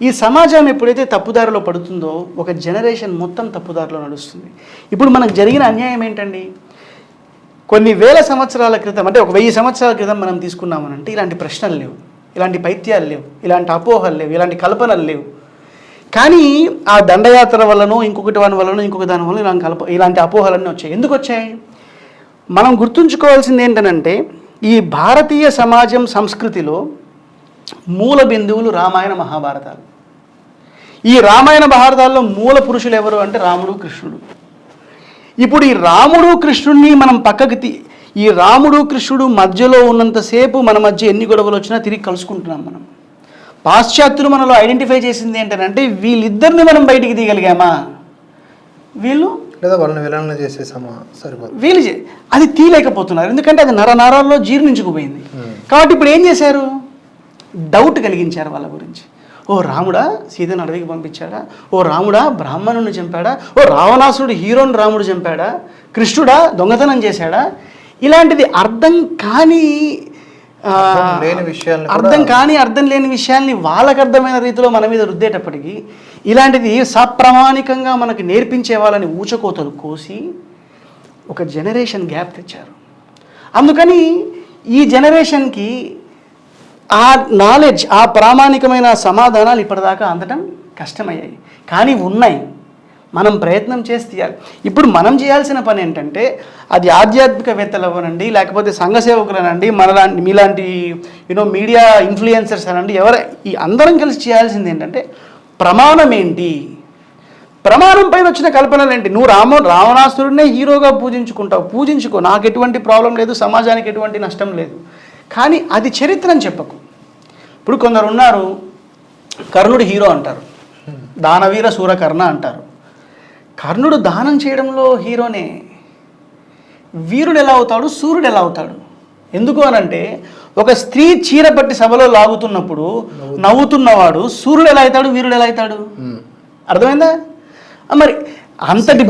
ఈ సమాజం ఎప్పుడైతే తప్పుదారిలో పడుతుందో ఒక జనరేషన్ మొత్తం తప్పుదారిలో నడుస్తుంది. ఇప్పుడు మనకు జరిగిన అన్యాయం ఏంటండి? కొన్ని వేల సంవత్సరాల క్రితం, అంటే ఒక 1000 సంవత్సరాల క్రితం మనం తీసుకున్నామనంటే ఇలాంటి ప్రశ్నలు లేవు, ఇలాంటి పైత్యాలు లేవు, ఇలాంటి అపోహలు లేవు, ఇలాంటి కల్పనలు లేవు. కానీ ఆ దండయాత్ర వల్లనో ఇంకొకటి వల్లనో ఇంకొక దాని వల్ల ఇలాంటి అపోహలన్నీ వచ్చాయి. ఎందుకు వచ్చాయి? మనం గుర్తుంచుకోవాల్సింది ఏంటనంటే ఈ భారతీయ సమాజం సంస్కృతిలో మూల బిందువులు రామాయణ మహాభారతాలు. ఈ రామాయణ మహాభారతాల్లో మూల పురుషులు ఎవరు అంటే రాముడు కృష్ణుడు. ఇప్పుడు ఈ రాముడు కృష్ణుడిని మనం పక్కకి ఈ రాముడు కృష్ణుడు మధ్యలో ఉన్నంతసేపు మన మధ్య ఎన్ని గొడవలు వచ్చినా తిరిగి కలుసుకుంటున్నాం మనం. పాశ్చాత్యులు మనలో ఐడెంటిఫై చేసింది ఏంటంటే వీళ్ళిద్దరిని మనం బయటికి తీయగలిగామా, వీళ్ళు లేదా వాళ్ళని విలన చేసేసామా సరిపోదు, వీళ్ళు అది తీయలేకపోతున్నారు. ఎందుకంటే అది నరాల్లో జీర్ణించుకుపోయింది. కాబట్టి ఇప్పుడు ఏం చేశారు? డౌట్ కలిగించారు వాళ్ళ గురించి. ఓ రాముడా సీతను అడవికి పంపించాడా? ఓ రాముడా బ్రాహ్మణుని చంపాడా? ఓ రావణాసురుడు హీరోని రాముడు చంపాడా? కృష్ణుడా దొంగతనం చేశాడా? ఇలాంటిది అర్థం కాని అర్థం లేని విషయాల్ని వాళ్ళకు అర్థమైన రీతిలో మన మీద రుద్దేటప్పటికీ ఇలాంటిది సప్రమాణికంగా మనకి నేర్పించే వాళ్ళని ఊచకోతలు కోసి ఒక జనరేషన్ గ్యాప్ తెచ్చారు. అందుకని ఈ జనరేషన్కి ఆ నాలెడ్జ్, ఆ ప్రామాణికమైన సమాధానాలు ఇప్పటిదాకా అందటం కష్టమయ్యాయి. కానీ ఉన్నాయి, మనం ప్రయత్నం చేసి తీయాలి. ఇప్పుడు మనం చేయాల్సిన పని ఏంటంటే అది ఆధ్యాత్మికవేత్తలు అవ్వనండి, లేకపోతే సంఘ సేవకులనండి, మీలాంటి మీడియా ఇన్ఫ్లుయెన్సర్స్ అనండి, ఈ అందరం కలిసి చేయాల్సింది ఏంటంటే ప్రమాణం ఏంటి, ప్రమాణం పైన వచ్చిన కల్పనలు ఏంటి. నువ్వు రావణాసురుడినే హీరోగా పూజించుకో, నాకు ఎటువంటి ప్రాబ్లం లేదు, సమాజానికి ఎటువంటి నష్టం లేదు. కానీ అది చరిత్ర అని చెప్పకు. ఇప్పుడు కొందరు ఉన్నారు, కర్ణుడు హీరో అంటారు, దానవీర సూరకర్ణ అంటారు. కర్ణుడు దానం చేయడంలో హీరోనే, వీరుడు ఎలా అవుతాడు, సూర్యుడు ఎలా అవుతాడు? ఎందుకు అనంటే ఒక స్త్రీ చీర పట్టి సభలో లాగుతున్నప్పుడు నవ్వుతున్నవాడు సూర్యుడు ఎలా అవుతాడు, వీరుడు ఎలా అవుతాడు? అర్థమైందా? మరి అంతటి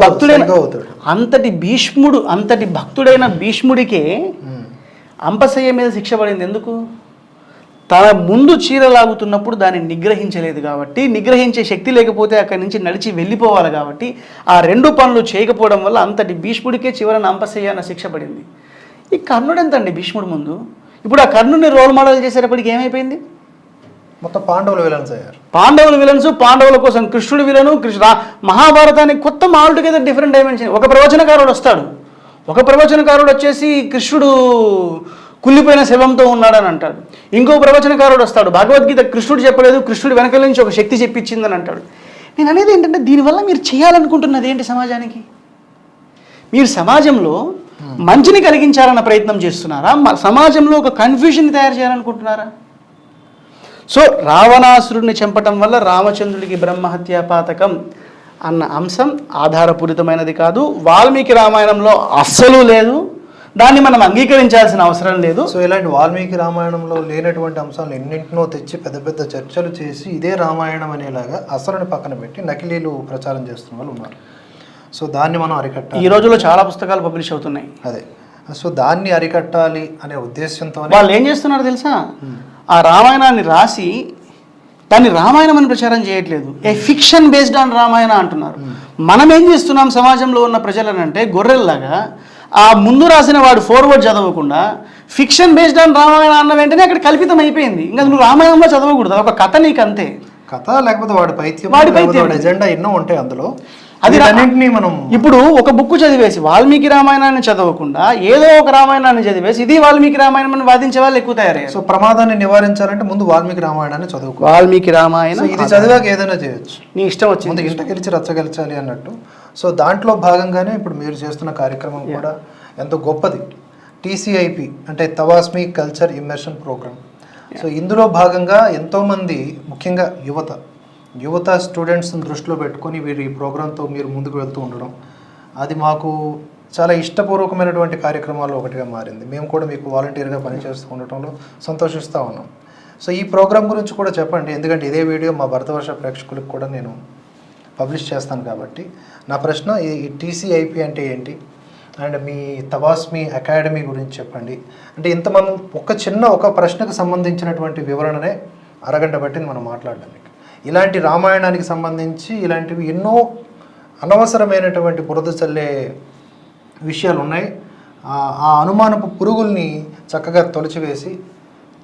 భక్తుడైన భీష్ముడికే అంపశయ్య మీద శిక్ష పడింది. ఎందుకు? తన ముందు చీర లాగుతున్నప్పుడు దాన్ని నిగ్రహించలేదు కాబట్టి, నిగ్రహించే శక్తి లేకపోతే అక్కడి నుంచి నడిచి వెళ్ళిపోవాలి కాబట్టి ఆ 2 పనులు చేయకపోవడం వల్ల అంతటి భీష్ముడికే చివరన అంపశయ్య అన్న శిక్ష పడింది. ఈ కర్ణుడు ఎంతండి భీష్ముడు ముందు? ఇప్పుడు ఆ కర్ణుడిని రోల్ మోడల్ చేసేటప్పటికి ఏమైపోయింది? మొత్తం పాండవులు విలన్స్ అయ్యారు. పాండవులు విలన్స్, పాండవుల కోసం కృష్ణుడు విలను. మహాభారతానికి కొత్త ఆల్ టుగెదర్ డిఫరెంట్ డైమెన్షన్. ఒక ప్రవచనకారుడు వస్తాడు, ఒక ప్రవచనకారుడు వచ్చేసి కృష్ణుడు కుళ్ళిపోయిన శవంతో ఉన్నాడని అంటాడు. ఇంకో ప్రవచనకారుడు వస్తాడు, భగవద్గీత కృష్ణుడు చెప్పలేదు, కృష్ణుడి వెనకాల నుంచి ఒక శక్తి చెప్పించిందని అంటాడు. నేను అనేది ఏంటంటే దీనివల్ల మీరు చేయాలనుకుంటున్నది ఏంటి? సమాజానికి మీరు సమాజంలో మంచిని కలిగించాలన్న ప్రయత్నం చేస్తున్నారా? సమాజంలో ఒక కన్ఫ్యూజన్ తయారు చేయాలనుకుంటున్నారా? సో రావణాసురుడిని చంపటం వల్ల రామచంద్రుడికి బ్రహ్మహత్యా పాతకం అన్న అంశం ఆధారపూరితమైనది కాదు, వాల్మీకి రామాయణంలో అస్సలు లేదు, దాన్ని మనం అంగీకరించాల్సిన అవసరం లేదు. సో ఇలాంటి వాల్మీకి రామాయణంలో లేనటువంటి అంశాలను ఎన్నింటినో తెచ్చి పెద్ద పెద్ద చర్చలు చేసి ఇదే రామాయణం అనేలాగా అసలుని పక్కన పెట్టి నకిలీలు ప్రచారం చేస్తున్న వాళ్ళు ఉన్నారు. సో దాన్ని మనం అరికట్టాలి. ఈ రోజుల్లో చాలా పుస్తకాలు పబ్లిష్ అవుతున్నాయి. అదే సో దాన్ని అరికట్టాలి అనే ఉద్దేశంతో వాళ్ళు ఏం చేస్తున్నారు తెలుసా, ఆ రామాయణాన్ని రాసి దాన్ని రామాయణం అని ప్రచారం చేయట్లేదు, ఏ ఫిక్షన్ బేస్డ్ ఆన్ రామాయణ అంటున్నారు. మనం ఏం చేస్తున్నాం సమాజంలో ఉన్న ప్రజలనంటే గొర్రెల్లాగా ఆ ముందు రాసిన వాడు ఫోర్వర్డ్ చదవకుండా ఫిక్షన్ బేస్డ్ ఆన్ రామాయణ అన్న వెంటనే అక్కడ కల్పితం అయిపోయింది. ఇంకా నువ్వు రామాయణంలో చదవకూడదు, ఒక కథ నీకు అంతే. కథ లేకపోతే వాడి పైత్యం ఎజెండా ఎన్నో ఉంటాయి అందులో. అది అన్నింటినీ మనం ఇప్పుడు ఒక బుక్ చదివేసి వాల్మీకి రామాయణాన్ని చదవకుండా ఏదో ఒక రామాయణాన్ని చదివేసి ఇది వాల్మీకి రామాయణం అని వాదించే వాళ్ళు ఎక్కువ తయారయ్యారు. సో ప్రమాదాన్ని నివారించాలంటే ముందు వాల్మీకి రామాయణాన్ని చదువుకో. వాల్మీకి రామాయణం ఇది చదివాక ఏదైనా చేయొచ్చు, నీ ఇష్టం వచ్చింది. ముందు ఇంట గెలిచి రచ్చగెలిచాలి అన్నట్టు. సో దాంట్లో భాగంగానే ఇప్పుడు మీరు చేస్తున్న కార్యక్రమం కూడా ఎంతో గొప్పది. TCIP అంటే తవాస్మి కల్చర్ ఇమ్మర్షన్ ప్రోగ్రామ్. సో ఇందులో భాగంగా ఎంతోమంది ముఖ్యంగా యువత స్టూడెంట్స్ని దృష్టిలో పెట్టుకొని వీరు ఈ ప్రోగ్రాంతో మీరు ముందుకు వెళ్తూ ఉండడం అది మాకు చాలా ఇష్టపూర్వకమైనటువంటి కార్యక్రమాల్లో ఒకటిగా మారింది. మేము కూడా మీకు వాలంటీర్గా పనిచేస్తూ ఉండటంలో సంతోషిస్తూ ఉన్నాం. సో ఈ ప్రోగ్రాం గురించి కూడా చెప్పండి, ఎందుకంటే ఇదే వీడియో మా భరతవర్ష ప్రేక్షకులకు కూడా నేను పబ్లిష్ చేస్తాను కాబట్టి. నా ప్రశ్న, ఈ TCIP అంటే ఏంటి అండ్ మీ తవాస్మి అకాడమీ గురించి చెప్పండి. అంటే ఇంతమంది ఒక ప్రశ్నకు సంబంధించినటువంటి వివరణనే అరగంట పట్టింది మనం మాట్లాడడానికి. ఇలాంటి రామాయణానికి సంబంధించి ఇలాంటివి ఎన్నో అనవసరమైనటువంటి బురద చల్లే విషయాలు ఉన్నాయి. ఆ అనుమానపు పురుగుల్ని చక్కగా తొలచివేసి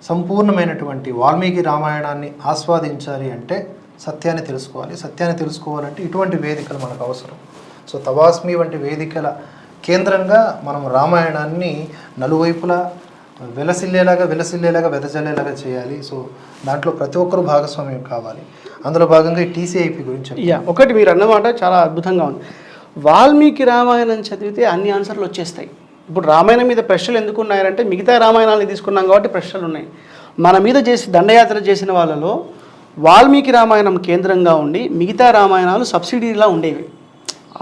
సంపూర్ణమైనటువంటి వాల్మీకి రామాయణాన్ని ఆస్వాదించాలి అంటే సత్యాన్ని తెలుసుకోవాలి. సత్యాన్ని తెలుసుకోవాలంటే ఇటువంటి వేదికలు మనకు అవసరం. సో తవాస్మి వంటి వేదికల కేంద్రంగా మనం రామాయణాన్ని నలువైపులా వెలసిల్లేలాగా వెదజల్లేలాగా చేయాలి. సో దాంట్లో ప్రతి ఒక్కరూ భాగస్వామ్యం కావాలి. అందులో భాగంగా ఈ TCIP గురించి ఒకటి మీరు అన్నమాట చాలా అద్భుతంగా ఉంది. వాల్మీకి రామాయణం చదివితే అన్ని ఆన్సర్లు వచ్చేస్తాయి. ఇప్పుడు రామాయణం మీద ప్రశ్నలు ఎందుకు ఉన్నాయంటే మిగతా రామాయణాన్ని తీసుకున్నాం కాబట్టి ప్రశ్నలు ఉన్నాయి. మన మీద దండయాత్ర చేసిన వాళ్ళలో వాల్మీకి రామాయణం కేంద్రంగా ఉండి మిగతా రామాయణాలు సబ్సిడీలా ఉండేవి.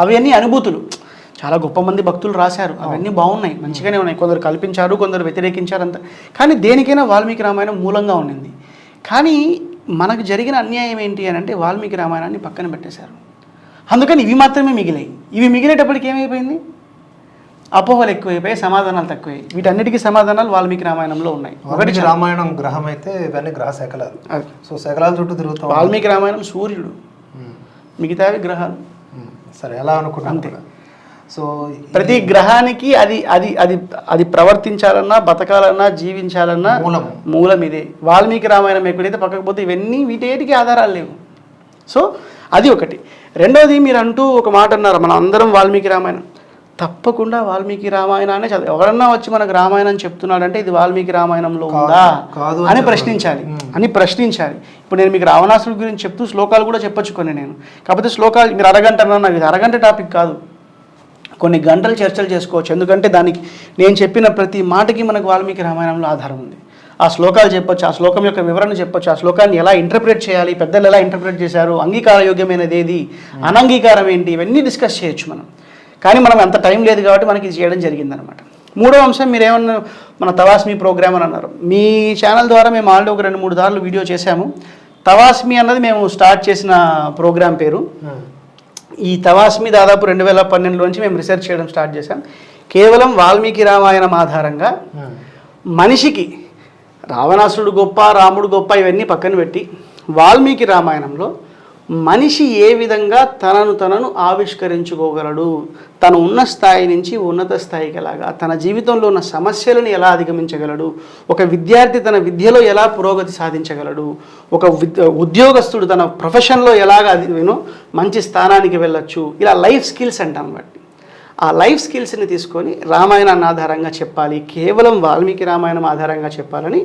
అవన్నీ అనుభూతులు. చాలా గొప్ప మంది భక్తులు రాశారు, అవన్నీ బాగున్నాయి, మంచిగానే ఉన్నాయి. కొందరు కల్పించారు, కొందరు వ్యతిరేకించారు అంత. కానీ దేనికైనా వాల్మీకి రామాయణం మూలంగా ఉండింది. కానీ మనకు జరిగిన అన్యాయం ఏంటి అని అంటే వాల్మీకి రామాయణాన్ని పక్కన పెట్టేశారు. అందుకని ఇవి మాత్రమే మిగిలాయి. ఇవి మిగిలేటప్పటికి ఏమైపోయింది, అపోహలు ఎక్కువైపోయాయి, సమాధానాలు తక్కువయ్యాయి. వీటన్నిటికీ సమాధానాలు వాల్మీకి రామాయణంలో ఉన్నాయి. ఒకటి రామాయణం గ్రహం అయితే ఇవన్నీ గ్రహ శకలాలు. సో శకలాల చుట్టూ తిరుగుతాం. వాల్మీకి రామాయణం సూర్యుడు, మిగతావి గ్రహాలు. సరే, ఎలా అనుకుంటాం. సో ప్రతి గ్రహానికి అది అది అది అది ప్రవర్తించాలన్నా, బతకాలన్నా, జీవించాలన్నా మూలం ఇదే. వాల్మీకి రామాయణం ఎక్కడైతే పక్కకు పోతే ఇవన్నీ వీటేటికి ఆధారాలు లేవు. సో అది ఒకటి. రెండోది, మీరు అంటూ ఒక మాట అన్నారు, మనం అందరం వాల్మీకి రామాయణం. తప్పకుండా వాల్మీకి రామాయణాన్ని చదివి ఎవరన్నా వచ్చి మనకు రామాయణం చెప్తున్నాడంటే ఇది వాల్మీకి రామాయణంలో ఉందా అని ప్రశ్నించాలి. ఇప్పుడు నేను మీకు రావణాసుడి గురించి చెప్తూ శ్లోకాలు కూడా చెప్పొచ్చుకొని నేను. కాకపోతే శ్లోకాలు మీరు అరగంట అన్నా, ఇది అరగంట టాపిక్ కాదు, కొన్ని గంటలు చర్చలు చేసుకోవచ్చు. ఎందుకంటే దానికి నేను చెప్పిన ప్రతి మాటకి మనకు వాల్మీకి రామాయణంలో ఆధారం ఉంది. ఆ శ్లోకాలు చెప్పొచ్చు, ఆ శ్లోకం యొక్క వివరణ చెప్పొచ్చు, ఆ శ్లోకాన్ని ఎలా ఇంటర్ప్రిట్ చేయాలి, పెద్దలు ఎలా ఇంటర్ప్రిట్ చేశారు, అంగీకారయోగ్యమైనది ఏది, అనంగీకారం ఏంటి, ఇవన్నీ డిస్కస్ చేయొచ్చు మనం. కానీ మనం అంత టైం లేదు కాబట్టి మనకి ఇది చేయడం జరిగిందనమాట. మూడో అంశం, మీరు ఏమన్నా మన తవాస్మి ప్రోగ్రామ్ అని అన్నారు. మీ ఛానల్ ద్వారా మేము ఆల్రెడీ ఒక 2-3 సార్లు వీడియో చేశాము. తవాస్మి అన్నది మేము స్టార్ట్ చేసిన ప్రోగ్రాం పేరు. ఈ తవాస్మి దాదాపు 2012 నుంచి మేము రీసెర్చ్ చేయడం స్టార్ట్ చేశాం. కేవలం వాల్మీకి రామాయణం ఆధారంగా మనిషికి రావణాసురుడు గొప్ప, రాముడు గొప్ప ఇవన్నీ పక్కన పెట్టి వాల్మీకి రామాయణంలో మనిషి ఏ విధంగా తనను ఆవిష్కరించుకోగలడు, తను ఉన్న స్థాయి నుంచి ఉన్నత స్థాయికి ఎలాగా, తన జీవితంలో ఉన్న సమస్యలను ఎలా అధిగమించగలడు, ఒక విద్యార్థి తన విద్యలో ఎలా పురోగతి సాధించగలడు, ఒక ఉద్యోగస్తుడు తన ప్రొఫెషన్లో ఎలాగ మంచి స్థానానికి వెళ్ళొచ్చు, ఇలా లైఫ్ స్కిల్స్ అంటాం. బట్టి ఆ లైఫ్ స్కిల్స్ని తీసుకొని రామాయణాన్ని ఆధారంగా చెప్పాలి, కేవలం వాల్మీకి రామాయణం ఆధారంగా చెప్పాలని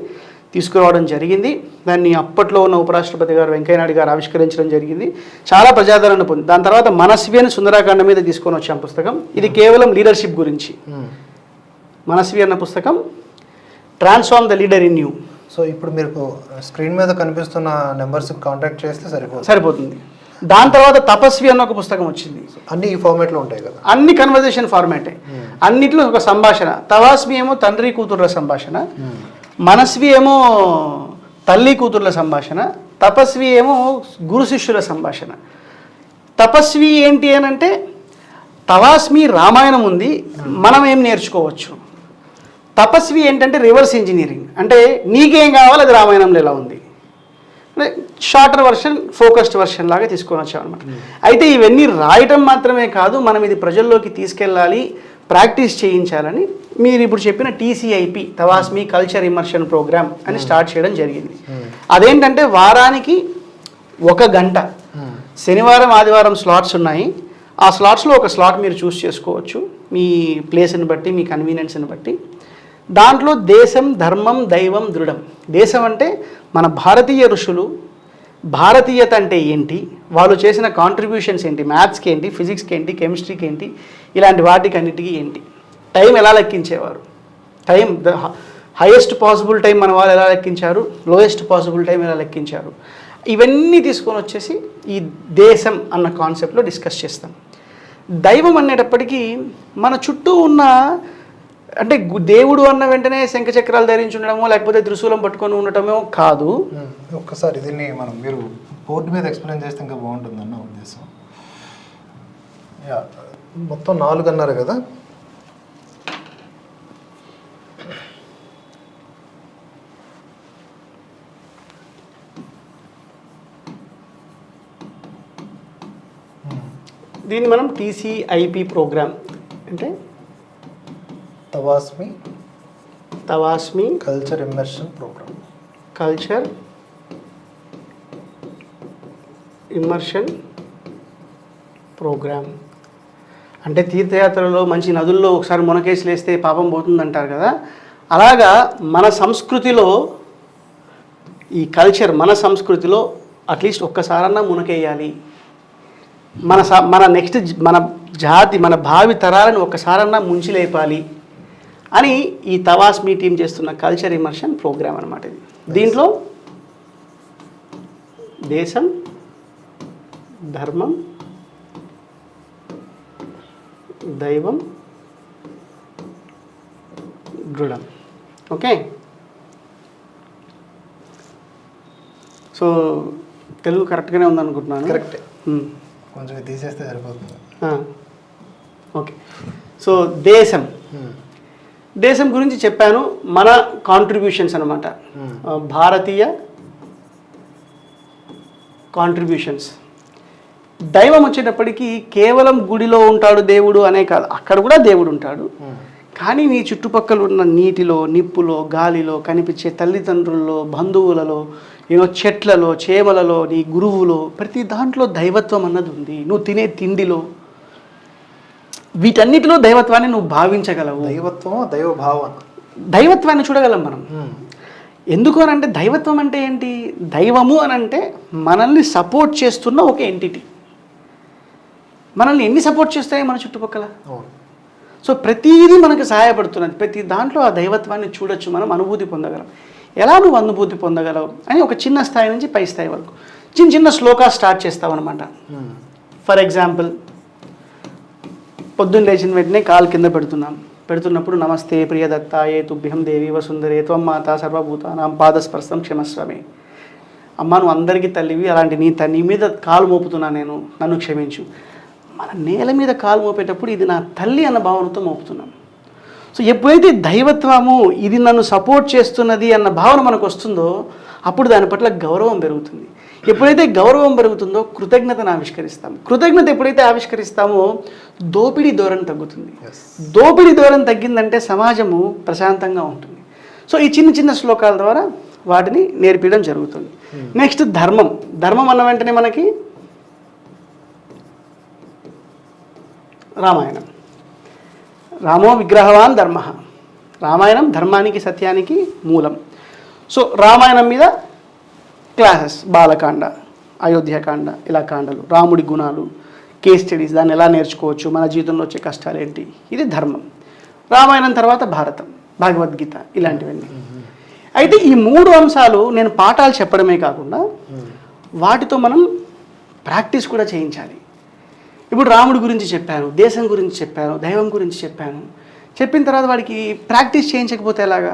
తీసుకురావడం జరిగింది. దాన్ని అప్పట్లో ఉన్న ఉపరాష్ట్రపతి గారు వెంకయ్యనాయుడు గారు ఆవిష్కరించడం జరిగింది. చాలా ప్రజాదరణ పొంది. దాని తర్వాత మనస్వి అని సుందరాకాండ మీద తీసుకొని వచ్చాం పుస్తకం. ఇది కేవలం లీడర్షిప్ గురించి. మనస్వి అన్న పుస్తకం transform the leader in you. So ఇప్పుడు మీరు స్క్రీన్ మీద కనిపిస్తున్న నెంబర్స్కి కాంటాక్ట్ చేస్తే సరిపోతుంది. దాని తర్వాత తపస్వి అన్న ఒక పుస్తకం వచ్చింది. అన్ని ఈ ఫార్మాట్లో ఉంటాయి కదా, అన్ని కన్వర్జేషన్ ఫార్మాటే, అన్నిట్లో ఒక సంభాషణ. తవాస్మి ఏమో తండ్రి కూతుర్ల సంభాషణ, మనస్వి ఏమో తల్లి కూతుర్ల సంభాషణ, తపస్వి ఏమో గురు శిష్యుల సంభాషణ. తపస్వి ఏంటి అని అంటే తవాస్మి రామాయణం ఉంది, మనం ఏం నేర్చుకోవచ్చు, తపస్వి ఏంటంటే రివర్స్ ఇంజనీరింగ్, అంటే నీకేం కావాలో అది రామాయణంలో ఎలా ఉంది, అంటే షార్టర్ వర్షన్, ఫోకస్డ్ వర్షన్ లాగా తీసుకొని వచ్చాం అనమాట. అయితే ఇవన్నీ రాయటం మాత్రమే కాదు, మనం ఇది ప్రజల్లోకి తీసుకెళ్ళాలి, ప్రాక్టీస్ చేయించాలని మీరు ఇప్పుడు చెప్పిన TCIP తవాస్మి కల్చర్ ఇమర్షన్ ప్రోగ్రామ్ అని స్టార్ట్ చేయడం జరిగింది. అదేంటంటే వారానికి 1 గంట, శనివారం ఆదివారం స్లాట్స్ ఉన్నాయి. ఆ స్లాట్స్లో ఒక స్లాట్ మీరు చూస్ చేసుకోవచ్చు మీ ప్లేస్ని బట్టి, మీ కన్వీనియన్స్ని బట్టి. దాంట్లో దేశం, ధర్మం, దైవం, దృఢం. దేశం అంటే మన భారతీయ ఋషులు, భారతీయత అంటే ఏంటి, వాళ్ళు చేసిన కాంట్రిబ్యూషన్స్ ఏంటి, మ్యాథ్స్కి ఏంటి, ఫిజిక్స్కి ఏంటి, కెమిస్ట్రీకి ఏంటి, ఇలాంటి వాటికి అన్నిటికీ ఏంటి, టైం ఎలా లెక్కించేవారు, టైం హైయెస్ట్ పాసిబుల్ టైం మన వాళ్ళు ఎలా లెక్కించారు, లోయెస్ట్ పాసిబుల్ టైం ఎలా లెక్కించారు, ఇవన్నీ తీసుకొని వచ్చేసి ఈ దేశం అన్న కాన్సెప్ట్లో డిస్కస్ చేస్తాం. దైవం అనేటప్పటికీ మన చుట్టూ ఉన్న, అంటే దేవుడు అన్న వెంటనే శంఖచక్రాలు ధరించి ఉండడమో లేకపోతే త్రిశూలం పట్టుకొని ఉండటమో కాదు. ఒక్కసారి దీన్ని మీరు బోర్డు మీద ఎక్స్ప్లెయిన్ చేస్తే ఇంకా బాగుంటుందన్న ఉద్దేశం. మొత్తం 4 అన్నారు కదా. దీన్ని మనం TCIP ప్రోగ్రామ్ అంటే తవాస్మి culture immersion program, culture immersion program. అంటే తీర్థయాత్రలో మంచి నదుల్లో ఒకసారి మునకేసి లేస్తే పాపం పోతుందంటారు కదా, అలాగా మన సంస్కృతిలో ఈ కల్చర్, మన సంస్కృతిలో అట్లీస్ట్ ఒక్కసారన్నా మునకేయాలి, మన నెక్స్ట్ మన జాతి, మన భావి తరాలను ఒక్కసారన్నా ముంచి లేపాలి అని ఈ తవాస్మి టీం చేస్తున్న కల్చర్ ఇమర్షన్ ప్రోగ్రామ్ అనమాట ఇది. దీంట్లో దేశం, ధర్మం, దైవం, దృఢం. ఓకే, సో తెలుగు కరెక్ట్గానే ఉందనుకుంటున్నాను. కరెక్ట్, కొంచెం తీసేస్తే సరిపోతుంది. ఓకే, సో దేశం గురించి చెప్పాను, మన కాంట్రిబ్యూషన్స్ అనమాట, భారతీయ కాంట్రిబ్యూషన్స్. దైవం వచ్చేటప్పటికి కేవలం గుడిలో ఉంటాడు దేవుడు అనే కాదు, అక్కడ కూడా దేవుడు ఉంటాడు. కానీ నీ చుట్టుపక్కల ఉన్న నీటిలో, నిప్పులో, గాలిలో, కనిపించే తల్లిదండ్రుల్లో, బంధువులలో, చెట్లలో, చేమలలో, నీ గురువులో, ప్రతి దాంట్లో దైవత్వం అన్నది ఉంది. నువ్వు తినే తిండిలో, వీటన్నిటిలో దైవత్వాన్ని నువ్వు భావించగలవు. దైవత్వాన్ని చూడగలం మనం. ఎందుకు అని అంటే దైవత్వం అంటే ఏంటి, దైవము అని అంటే మనల్ని సపోర్ట్ చేస్తున్న ఒక ఎంటిటీ. మనల్ని ఎన్ని సపోర్ట్ చేస్తాయి మన చుట్టుపక్కల. సో ప్రతిదీ మనకు సహాయపడుతున్నది, ప్రతి దాంట్లో ఆ దైవత్వాన్ని చూడొచ్చు, మనం అనుభూతి పొందగలం. ఎలా నువ్వు అనుభూతి పొందగలవు అని ఒక చిన్న స్థాయి నుంచి పై స్థాయి వరకు చిన్న శ్లోకా స్టార్ట్ చేస్తావు అనమాట. ఫర్ ఎగ్జాంపుల్, పొద్దున్న లేచిన వెంటనే కాలు కింద పెడుతున్నప్పుడు నమస్తే ప్రియదత్తాయే తుభ్యం దేవి వసుందరే త్వం మాత సర్వభూతానాం పాదస్పర్శం క్షమస్వమే. అమ్మ నువ్వు అందరికీ తల్లివి, అలాంటి నీ మీద కాలు మోపుతున్నా నేను, నన్ను క్షమించు. మన నేల మీద కాలు మోపేటప్పుడు ఇది నా తల్లి అన్న భావనతో మోపుతున్నాం. సో ఎప్పుడైతే దైవత్వము ఇది నన్ను సపోర్ట్ చేస్తున్నది అన్న భావన మనకు వస్తుందో అప్పుడు దాని పట్ల గౌరవం పెరుగుతుంది. ఎప్పుడైతే గౌరవం పెరుగుతుందో కృతజ్ఞతను ఆవిష్కరిస్తాం. కృతజ్ఞత ఎప్పుడైతే ఆవిష్కరిస్తామో దోపిడీ ధోరణి తగ్గుతుంది. దోపిడీ ధోరణి తగ్గిందంటే సమాజము ప్రశాంతంగా ఉంటుంది. సో ఈ చిన్న శ్లోకాల ద్వారా వాటిని నేర్పించడం జరుగుతుంది. నెక్స్ట్ ధర్మం అన్న వెంటనే మనకి రామాయణం. రామో విగ్రహవాన్ ధర్మ. రామాయణం ధర్మానికి, సత్యానికి మూలం. సో రామాయణం మీద క్లాసెస్, బాలకాండ, అయోధ్యకాండ, ఇలా కాండలు, రాముడి గుణాలు, కేస్ స్టడీస్, దాన్ని ఎలా నేర్చుకోవచ్చు, మన జీవితంలో వచ్చే కష్టాలు ఏంటి, ఇది ధర్మం. రామాయణం తర్వాత భారతం, భగవద్గీత, ఇలాంటివన్నీ. అయితే ఈ 3 అంశాలు నేను పాఠాలు చెప్పడమే కాకుండా వాటితో మనం ప్రాక్టీస్ కూడా చేయించాలి. ఇప్పుడు రాముడి గురించి చెప్పాను, దేశం గురించి చెప్పాను, దైవం గురించి చెప్పాను. చెప్పిన తర్వాత వాడికి ప్రాక్టీస్ చేయించకపోతే ఎలాగా?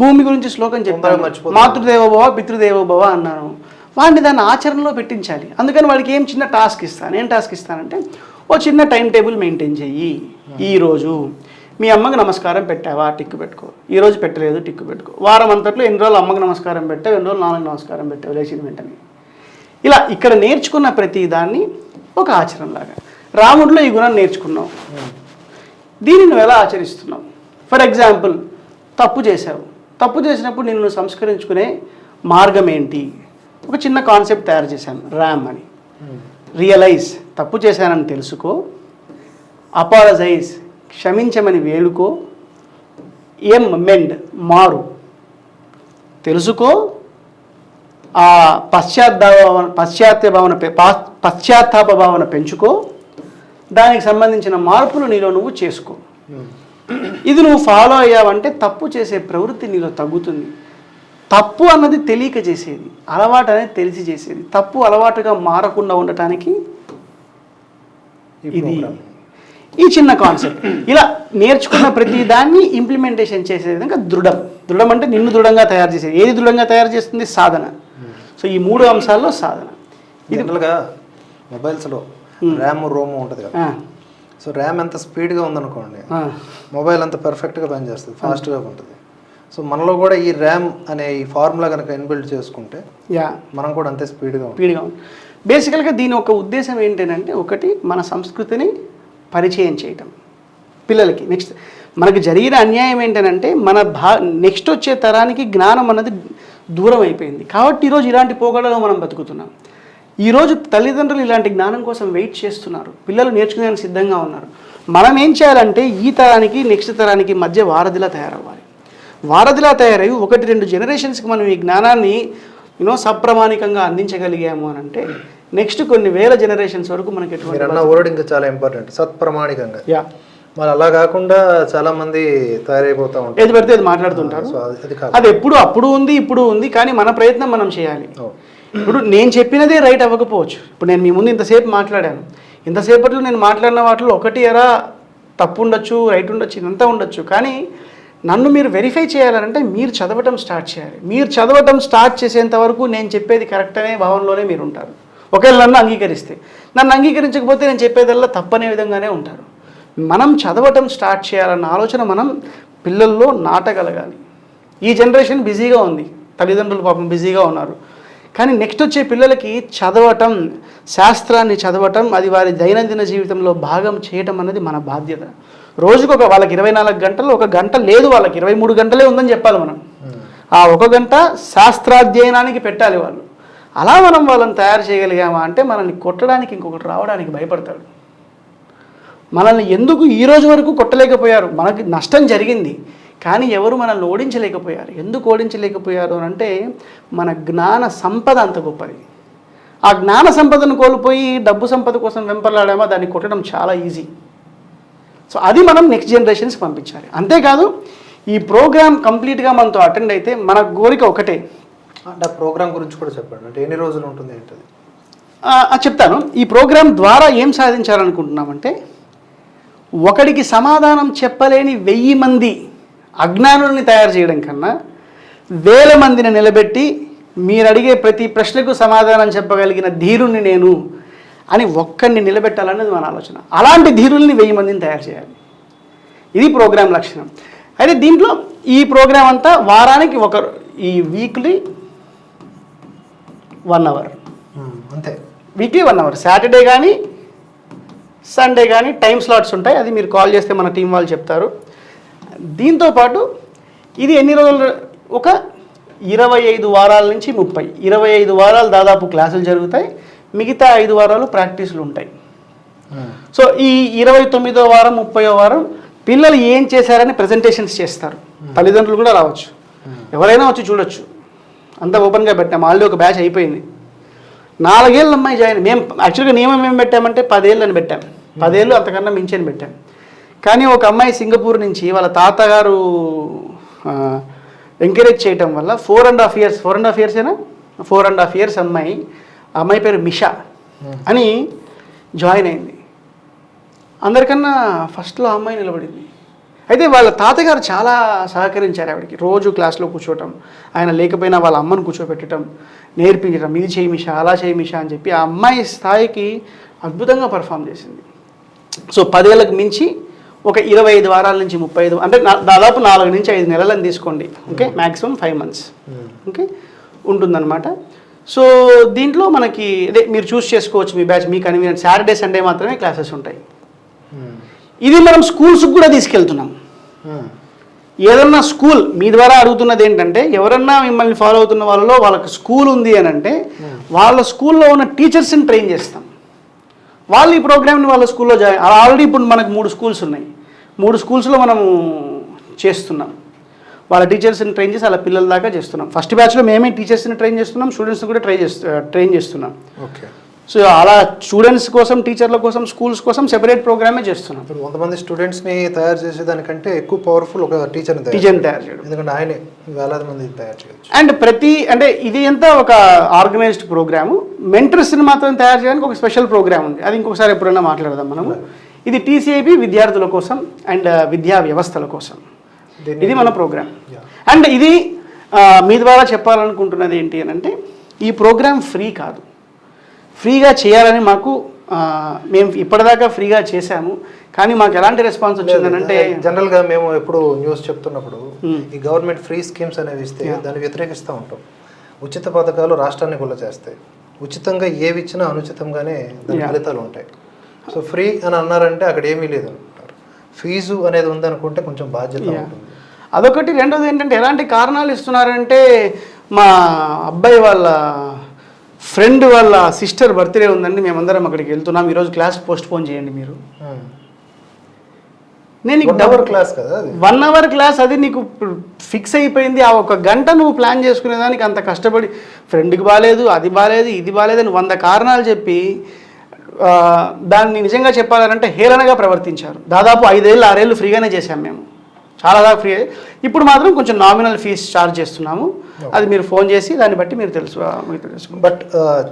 భూమి గురించి శ్లోకం చెప్పాను, మాతృదేవోభవ పితృదేవోభవ అన్నాను, వాడిని దాన్ని ఆచరణలో పెట్టించాలి. అందుకని వాడికి ఏం చిన్న టాస్క్ ఇస్తాను. ఏం టాస్క్ ఇస్తానంటే, ఓ చిన్న టైం టేబుల్ మెయింటైన్ చెయ్యి. ఈరోజు మీ అమ్మకి నమస్కారం పెట్టావా, టిక్కు పెట్టుకో. ఈరోజు పెట్టలేదు, టిక్కు పెట్టుకో. వారం అంతట్లో ఎన్ని రోజులు అమ్మకి నమస్కారం పెట్టావు, ఎన్ని రోజులు నాన్నకి నమస్కారం పెట్టావు లేచిన వెంటనే. ఇలా ఇక్కడ నేర్చుకున్న ప్రతి దాన్ని ఒక ఆచరణలాగా. రాముడిలో ఈ గుణాన్ని నేర్చుకున్నావు, దీన్ని నువ్వు ఎలా ఆచరిస్తున్నావు? ఫర్ ఎగ్జాంపుల్, తప్పు చేసావు. తప్పు చేసినప్పుడు నిన్ను సంస్కరించుకునే మార్గం ఏంటి? ఒక చిన్న కాన్సెప్ట్ తయారు చేశాను, ర్యామ్ అని. రియలైజ్, తప్పు చేశానని తెలుసుకో. అపాలజైజ్, క్షమించమని వేడుకో. మెండ్, మారు. తెలుసుకో, ఆ పశ్చాత్తాప భావన పెంచుకో. దానికి సంబంధించిన మార్పులు నీలో నువ్వు చేసుకో. ఇది నువ్వు ఫాలో అయ్యావంటే తప్పు చేసే ప్రవృత్తి నీలో తగ్గుతుంది. తప్పు అన్నది తెలియక చేసేది, అలవాటు అనేది తెలిసి చేసేది. తప్పు అలవాటుగా మారకుండా ఉండటానికి ఇది ఈ చిన్న కాన్సెప్ట్. ఇలా నేర్చుకున్న ప్రతి దాన్ని ఇంప్లిమెంటేషన్ చేసే విధంగా దృఢం అంటే నిన్ను దృఢంగా తయారు చేసేది. ఏది దృఢంగా తయారు చేస్తుంది? సాధన. సో ఈ 3 అంశాల్లో సాధన. జనరల్గా మొబైల్స్లో ర్యామ్ రోమ్ ఉంటుంది కదా. సో ర్యామ్ ఎంత స్పీడ్గా ఉందనుకోండి, మొబైల్ అంత పర్ఫెక్ట్గా పనిచేస్తుంది, ఫాస్ట్గా ఉంటుంది. సో మనలో కూడా ఈ ర్యామ్ అనే ఈ ఫార్ములా కనుక ఇన్బిల్డ్ చేసుకుంటే మనం కూడా అంతే స్పీడ్గా ఉంది. బేసికల్గా దీని ఒక ఉద్దేశం ఏంటంటే, ఒకటి మన సంస్కృతిని పరిచయం చేయటం పిల్లలకి. నెక్స్ట్ మనకు జరిగిన అన్యాయం ఏంటంటే, నెక్స్ట్ వచ్చే తరానికి జ్ఞానం అన్నది దూరం అయిపోయింది. కాబట్టి ఈరోజు ఇలాంటి పోగడలో మనం బతుకుతున్నాం. ఈరోజు తల్లిదండ్రులు ఇలాంటి జ్ఞానం కోసం వెయిట్ చేస్తున్నారు, పిల్లలు నేర్చుకునేందుకు సిద్ధంగా ఉన్నారు. మనం ఏం చేయాలంటే ఈ తరానికి నెక్స్ట్ తరానికి మధ్య వారధిలా తయారవ్వాలి. వారధిలా తయారయ్యి 1-2 జనరేషన్స్కి మనం ఈ జ్ఞానాన్ని సప్రమాణికంగా అందించగలిగాము అని అంటే నెక్స్ట్ కొన్ని వేల జనరేషన్స్ వరకు మనకి ఎటువంటి వర్డ్ ఇంకా చాలా ఇంపార్టెంట్, సత్ప్రమాణికంగా. మరి అలా కాకుండా చాలా మంది తయారైపోతా ఉంటారు, ఏది పడితే అది మాట్లాడుతుంటారు. అది అప్పుడు ఉంది, ఇప్పుడు ఉంది. కానీ మన ప్రయత్నం మనం చేయాలి. ఇప్పుడు నేను చెప్పినదే రైట్ అవ్వకపోవచ్చు. ఇప్పుడు నేను మీ ముందు ఇంతసేపు మాట్లాడాను, ఇంతసేపట్లో నేను మాట్లాడిన వాటిలో ఒకటి ఎరా తప్పు ఉండొచ్చు, రైట్ ఉండొచ్చు, ఇదంతా ఉండొచ్చు. కానీ నన్ను మీరు వెరిఫై చేయాలంటే మీరు చదవటం స్టార్ట్ చేయాలి. మీరు చదవటం స్టార్ట్ చేసేంత వరకు నేను చెప్పేది కరెక్ట్ అనే భావనలోనే మీరు ఉంటారు. ఒకవేళ నన్ను అంగీకరిస్తే, నన్ను అంగీకరించకపోతే నేను చెప్పేదల్లా తప్పనే విధంగానే ఉంటారు. మనం చదవటం స్టార్ట్ చేయాలన్న ఆలోచన మనం పిల్లల్లో నాటగలగాలి. ఈ జనరేషన్ బిజీగా ఉంది, తల్లిదండ్రులు పాపం బిజీగా ఉన్నారు. కానీ నెక్స్ట్ వచ్చే పిల్లలకి చదవటం, శాస్త్రాన్ని చదవటం, అది వారి దైనందిన జీవితంలో భాగం చేయటం అనేది మన బాధ్యత. రోజుకు వాళ్ళకి 24 గంటలు, 1 గంట లేదు, వాళ్ళకి 23 గంటలే ఉందని చెప్పాలి మనం. ఆ 1 గంట శాస్త్రాధ్యయనానికి పెట్టాలి వాళ్ళు. అలా మనం వాళ్ళని తయారు చేయగలిగామా అంటే మనల్ని కొట్టడానికి ఇంకొకటి రావడానికి భయపడతాడు. మనల్ని ఎందుకు ఈ రోజు వరకు కొట్టలేకపోయారు? మనకి నష్టం జరిగింది, కానీ ఎవరు మనల్ని ఓడించలేకపోయారు. ఎందుకు ఓడించలేకపోయారు అని అంటే మన జ్ఞాన సంపద అంత గొప్పది. ఆ జ్ఞాన సంపదను కోల్పోయి డబ్బు సంపద కోసం వెంపర్లాడామా, దాన్ని కొట్టడం చాలా ఈజీ. సో అది మనం నెక్స్ట్ జనరేషన్స్కి పంపించాలి. అంతేకాదు ఈ ప్రోగ్రామ్ కంప్లీట్గా మనతో అటెండ్ అయితే మన కోరిక ఒకటే. అంటే ఆ ప్రోగ్రామ్ గురించి కూడా చెప్పండి, అంటే ఎన్ని రోజులు ఉంటుంది ఏంటది? చెప్తాను. ఈ ప్రోగ్రాం ద్వారా ఏం సాధించాలనుకుంటున్నామంటే, ఒకడికి సమాధానం చెప్పలేని 1000 మంది అజ్ఞానుల్ని తయారు చేయడం కన్నా 1000 మందిని నిలబెట్టి మీరు అడిగే ప్రతి ప్రశ్నకు సమాధానం చెప్పగలిగిన ధీరుణ్ణి నేను అని ఒక్కడిని నిలబెట్టాలన్నది మన ఆలోచన. అలాంటి ధీరుల్ని 1000 మందిని తయారు చేయాలి. ఇది ప్రోగ్రాం లక్షణం. అయితే దీంట్లో ఈ ప్రోగ్రాం అంతా వారానికి ఈ వీక్లీ 1 అవర్, అంతే. వీక్లీ 1 అవర్, సాటర్డే కానీ సండే కానీ టైం స్లాట్స్ ఉంటాయి. అది మీరు కాల్ చేస్తే మన టీం వాళ్ళు చెప్తారు. దీంతోపాటు ఇది ఎన్ని రోజులు, ఒక 25 వారాల నుంచి 30, 25 వారాలు దాదాపు క్లాసులు జరుగుతాయి. మిగతా 5 వారాలు ప్రాక్టీసులు ఉంటాయి. సో ఈ 29వ వారం 30వ వారం పిల్లలు ఏం చేశారని ప్రజెంటేషన్స్ చేస్తారు. తల్లిదండ్రులు కూడా రావచ్చు, ఎవరైనా వచ్చి చూడొచ్చు. అంతా ఓపెన్గా పెట్టాము. ఆల్రెడీ ఒక బ్యాచ్ అయిపోయింది. 4 ఏళ్ళ అమ్మాయి జాయిన్. మేము యాక్చువల్గా నియమం ఏం పెట్టామంటే 10 ఏళ్ళు అని పెట్టాం. 10 ఏళ్ళు అంతకన్నా మించని పెట్టాం. కానీ ఒక అమ్మాయి సింగపూర్ నుంచి వాళ్ళ తాతగారు ఎంకరేజ్ చేయటం వల్ల 4.5 years, 4.5 years ఏనా, 4.5 years అమ్మాయి పేరు మిషా అని జాయిన్ అయింది. అందరికన్నా ఫస్ట్లో అమ్మాయి నిలబడింది. అయితే వాళ్ళ తాతగారు చాలా సహకరించారు ఆవిడకి. రోజు క్లాస్లో కూర్చోవటం, ఆయన లేకపోయినా వాళ్ళ అమ్మను కూర్చోబెట్టడం, నేర్పించడం, ఇది చేయి మిషా, అలా చేయి మిషా అని చెప్పి ఆ అమ్మాయి స్థాయికి అద్భుతంగా పర్ఫామ్ చేసింది. సో 10 ఏళ్ళకు మించి ఒక 25 వారాల నుంచి 35 అంటే దాదాపు 4 నుంచి 5 నెలలని తీసుకోండి. Okay, maximum 5 months. ఓకే, ఉంటుందన్నమాట. సో దీంట్లో మనకి అదే మీరు చూస్ చేసుకోవచ్చు మీ బ్యాచ్, మీ కన్వీనియన్స్. సాటర్డే సండే మాత్రమే క్లాసెస్ ఉంటాయి. ఇది మనం స్కూల్స్కి కూడా తీసుకెళ్తున్నాం. ఏదన్నా స్కూల్ మీ ద్వారా అడుగుతున్నది ఏంటంటే, ఎవరన్నా మిమ్మల్ని ఫాలో అవుతున్న వాళ్ళలో వాళ్ళకి స్కూల్ ఉంది అని అంటే వాళ్ళ స్కూల్లో ఉన్న టీచర్స్ని ట్రైన్ చేస్తాం. వాళ్ళు ఈ ప్రోగ్రామ్ని వాళ్ళ స్కూల్లో ఆల్రెడీ ఇప్పుడు మనకు 3 schools ఉన్నాయి. 3 schools మనము చేస్తున్నాం. వాళ్ళ టీచర్స్ని ట్రైన్ చేసి వాళ్ళ పిల్లల దాకా చేస్తున్నాం. ఫస్ట్ బ్యాచ్లో మేమే టీచర్స్ని ట్రైన్ చేస్తున్నాం, స్టూడెంట్స్ని కూడా ట్రైన్ చేస్తున్నాం. ఓకే. సో అలా స్టూడెంట్స్ కోసం, టీచర్ల కోసం, స్కూల్స్ కోసం సెపరేట్ ప్రోగ్రామే చేస్తున్నాం. కొంతమంది స్టూడెంట్స్ని తయారు చేసేదానికంటే ఎక్కువ పవర్ఫుల్ ఒక టీచర్ని తయారు చేయడం, ఎందుకంటే ఆయనే వేలాది మంది తయారు చేయొచ్చు. అండ్ అంటే ఇది అంతా ఒక ఆర్గనైజ్డ్ ప్రోగ్రాము. మెంటర్స్ని మాత్రం తయారు చేయడానికి ఒక స్పెషల్ ప్రోగ్రామ్ ఉంది, అది ఇంకొకసారి ఎప్పుడైనా మాట్లాడదాం మనము. ఇది టీసీఐబీ విద్యార్థుల కోసం అండ్ విద్యా వ్యవస్థల కోసం ఇది మన ప్రోగ్రామ్. అండ్ ఇది మీ ద్వారా చెప్పాలనుకుంటున్నది ఏంటి అని అంటే, ఈ ప్రోగ్రామ్ ఫ్రీ కాదు. ఫ్రీగా చేయాలని మాకు మేము ఇప్పటిదాకా ఫ్రీగా చేశాము, కానీ మాకు ఎలాంటి రెస్పాన్స్ వచ్చిందనంటే, జనరల్గా మేము ఎప్పుడు న్యూస్ చెప్తున్నప్పుడు ఈ గవర్నమెంట్ ఫ్రీ స్కీమ్స్ అనేవి ఇస్తే దాన్ని వ్యతిరేకిస్తూ ఉంటాం. ఉచిత పథకాలు రాష్ట్రాన్ని గుల్ల చేస్తాయి. ఉచితంగా ఏవి ఇచ్చినా అనుచితంగానే దాని ఫలితాలు ఉంటాయి. సో ఫ్రీ అని అన్నారంటే అక్కడ ఏమీ లేదు అంటారు. ఫీజు అనేది ఉందనుకుంటే కొంచెం బాధ్యత ఉంటుంది. అదొకటి. రెండోది ఏంటంటే, ఎలాంటి కారణాలు ఇస్తున్నారంటే, మా అబ్బాయి వాళ్ళ ఫ్రెండ్ వాళ్ళ సిస్టర్ బర్త్డే ఉందండి, మేమందరం అక్కడికి వెళ్తున్నాం, ఈరోజు క్లాస్ పోస్ట్పోన్ చేయండి మీరు. నేను నీకు 1 hour క్లాస్ కదా, 1 hour క్లాస్, అది నీకు ఫిక్స్ అయిపోయింది. ఆ 1 గంట నువ్వు ప్లాన్ చేసుకునేదానికి అంత కష్టపడి, ఫ్రెండ్కి బాగాలేదు, అది బాగాలేదు, ఇది బాగాలేదు అని 100 కారణాలు చెప్పి దాన్ని నిజంగా చెప్పాలంటే హేళనగా ప్రవర్తించారు. దాదాపు 5 ఏళ్ళు 6 ఏళ్ళు ఫ్రీగానే చేశాం మేము, చాలా దాకా ఫ్రీ. ఇప్పుడు మాత్రం కొంచెం నామినల్ ఫీజ్ ఛార్జ్ చేస్తున్నాము, అది మీరు ఫోన్ చేసి దాన్ని బట్టి మీరు తెలుసుకో. బట్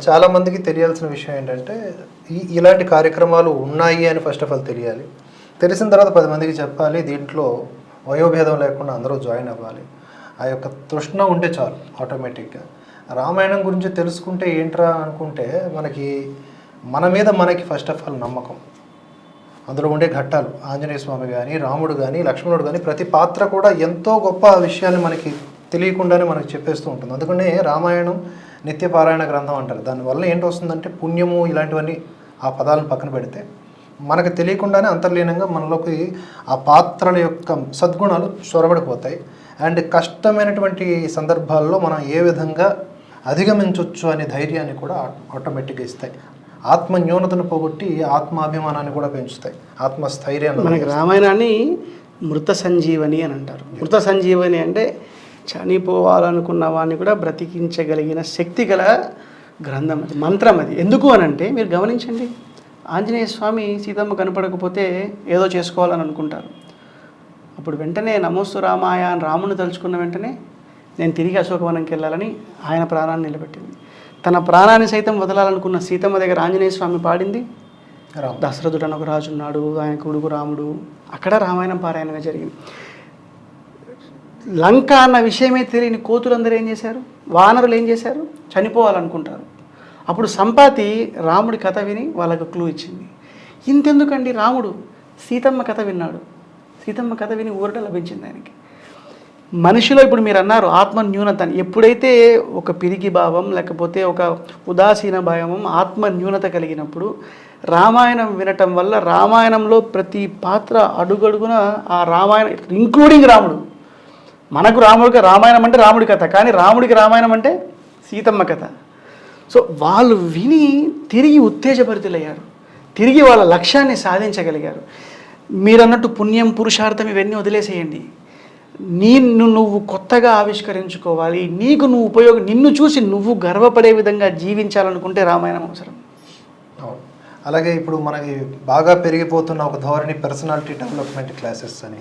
చాలా మందికి తెలియాల్సిన విషయం ఏంటంటే, ఇలాంటి కార్యక్రమాలు ఉన్నాయి అని ఫస్ట్ ఆఫ్ ఆల్ తెలియాలి. తెలిసిన తర్వాత 10 మందికి చెప్పాలి. దీంట్లో వయోభేదం లేకుండా అందరూ జాయిన్ అవ్వాలి. ఆ యొక్క తృష్ణ ఉంటే చాలు ఆటోమేటిక్గా. రామాయణం గురించి తెలుసుకుంటే ఏంట్రా అనుకుంటే, మన మీద మనకి ఫస్ట్ ఆఫ్ ఆల్ నమ్మకం, అందులో ఉండే ఘట్టాలు, ఆంజనేయ స్వామి కానీ, రాముడు కానీ, లక్ష్మణుడు కానీ, ప్రతి పాత్ర కూడా ఎంతో గొప్ప విషయాన్ని మనకి తెలియకుండానే మనకి చెప్పేస్తూ ఉంటుంది. అందుకనే రామాయణం నిత్యపారాయణ గ్రంథం అంటారు. దానివల్ల ఏంటి వస్తుందంటే, పుణ్యము ఇలాంటివన్నీ ఆ పదాలను పక్కన పెడితే మనకు తెలియకుండానే అంతర్లీనంగా మనలోకి ఆ పాత్రల యొక్క సద్గుణాలు చొరబడిపోతాయి. అండ్ కష్టమైనటువంటి సందర్భాల్లో మనం ఏ విధంగా అధిగమించవచ్చు అనే ధైర్యాన్ని కూడా ఆటోమేటిక్గా ఇస్తాయి. ఆత్మ న్యూనతను పోగొట్టి ఆత్మాభిమానాన్ని కూడా పెంచుతాయి, ఆత్మస్థైర్యాన్ని. మనకి రామాయణాన్ని మృత సంజీవని అని అంటారు. మృత సంజీవని అంటే చనిపోవాలనుకున్న వాడిని కూడా బ్రతికించగలిగిన శక్తి గల గ్రంథం, అది మంత్రం. అది ఎందుకు అని అంటే, మీరు గమనించండి, ఆంజనేయ స్వామి సీతమ్మ కనపడకపోతే ఏదో చేసుకోవాలని అనుకుంటారు. అప్పుడు వెంటనే నమోస్తు రామాయ అని రాముని తలుచుకున్న వెంటనే నేను తిరిగి అశోకవనంకి వెళ్ళాలని ఆయన ప్రాణాన్ని నిలబెట్టింది. తన ప్రాణాన్ని సైతం వదలాలనుకున్న సీతమ్మ దగ్గర ఆంజనేయ స్వామి పాడింది. దశరథుడు అని ఒక రాజు ఉన్నాడు, ఆయన కొడుకు రాముడు. అక్కడ రామాయణం పారాయణంగా జరిగింది. లంక అన్న విషయమే తెలియని కోతులందరూ ఏం చేశారు, వానరులు ఏం చేశారు, చనిపోవాలనుకుంటారు. అప్పుడు సంపాతి రాముడి కథ విని వాళ్ళకు క్లూ ఇచ్చింది. ఇంతెందుకండి, రాముడు సీతమ్మ కథ విన్నాడు, సీతమ్మ కథ విని ఊరట లభించింది ఆయనకి. మనిషిలో ఇప్పుడు మీరు అన్నారు ఆత్మ న్యూనత, ఎప్పుడైతే ఒక పిరికి భావం లేకపోతే ఒక ఉదాసీన భావం, ఆత్మ న్యూనత కలిగినప్పుడు రామాయణం వినటం వల్ల రామాయణంలో ప్రతి పాత్ర అడుగడుగున ఆ రామాయణం, ఇంక్లూడింగ్ రాముడు, మనకు రాముడికి రామాయణం అంటే రాముడి కథ, కానీ రాముడికి రామాయణం అంటే సీతమ్మ కథ. సో వాళ్ళు విని తిరిగి ఉత్తేజభరితులయ్యారు, తిరిగి వాళ్ళ లక్ష్యాన్ని సాధించగలిగారు. మీరన్నట్టు పుణ్యం, పురుషార్థం ఇవన్నీ వదిలేసేయండి. నువ్వు కొత్తగా ఆవిష్కరించుకోవాలి, నీకు నువ్వు నిన్ను చూసి నువ్వు గర్వపడే విధంగా జీవించాలనుకుంటే రామాయణం అవసరం. అలాగే ఇప్పుడు మనకి బాగా పెరిగిపోతున్న ఒక ధోరణి పర్సనాలిటీ డెవలప్మెంట్ క్లాసెస్ అని,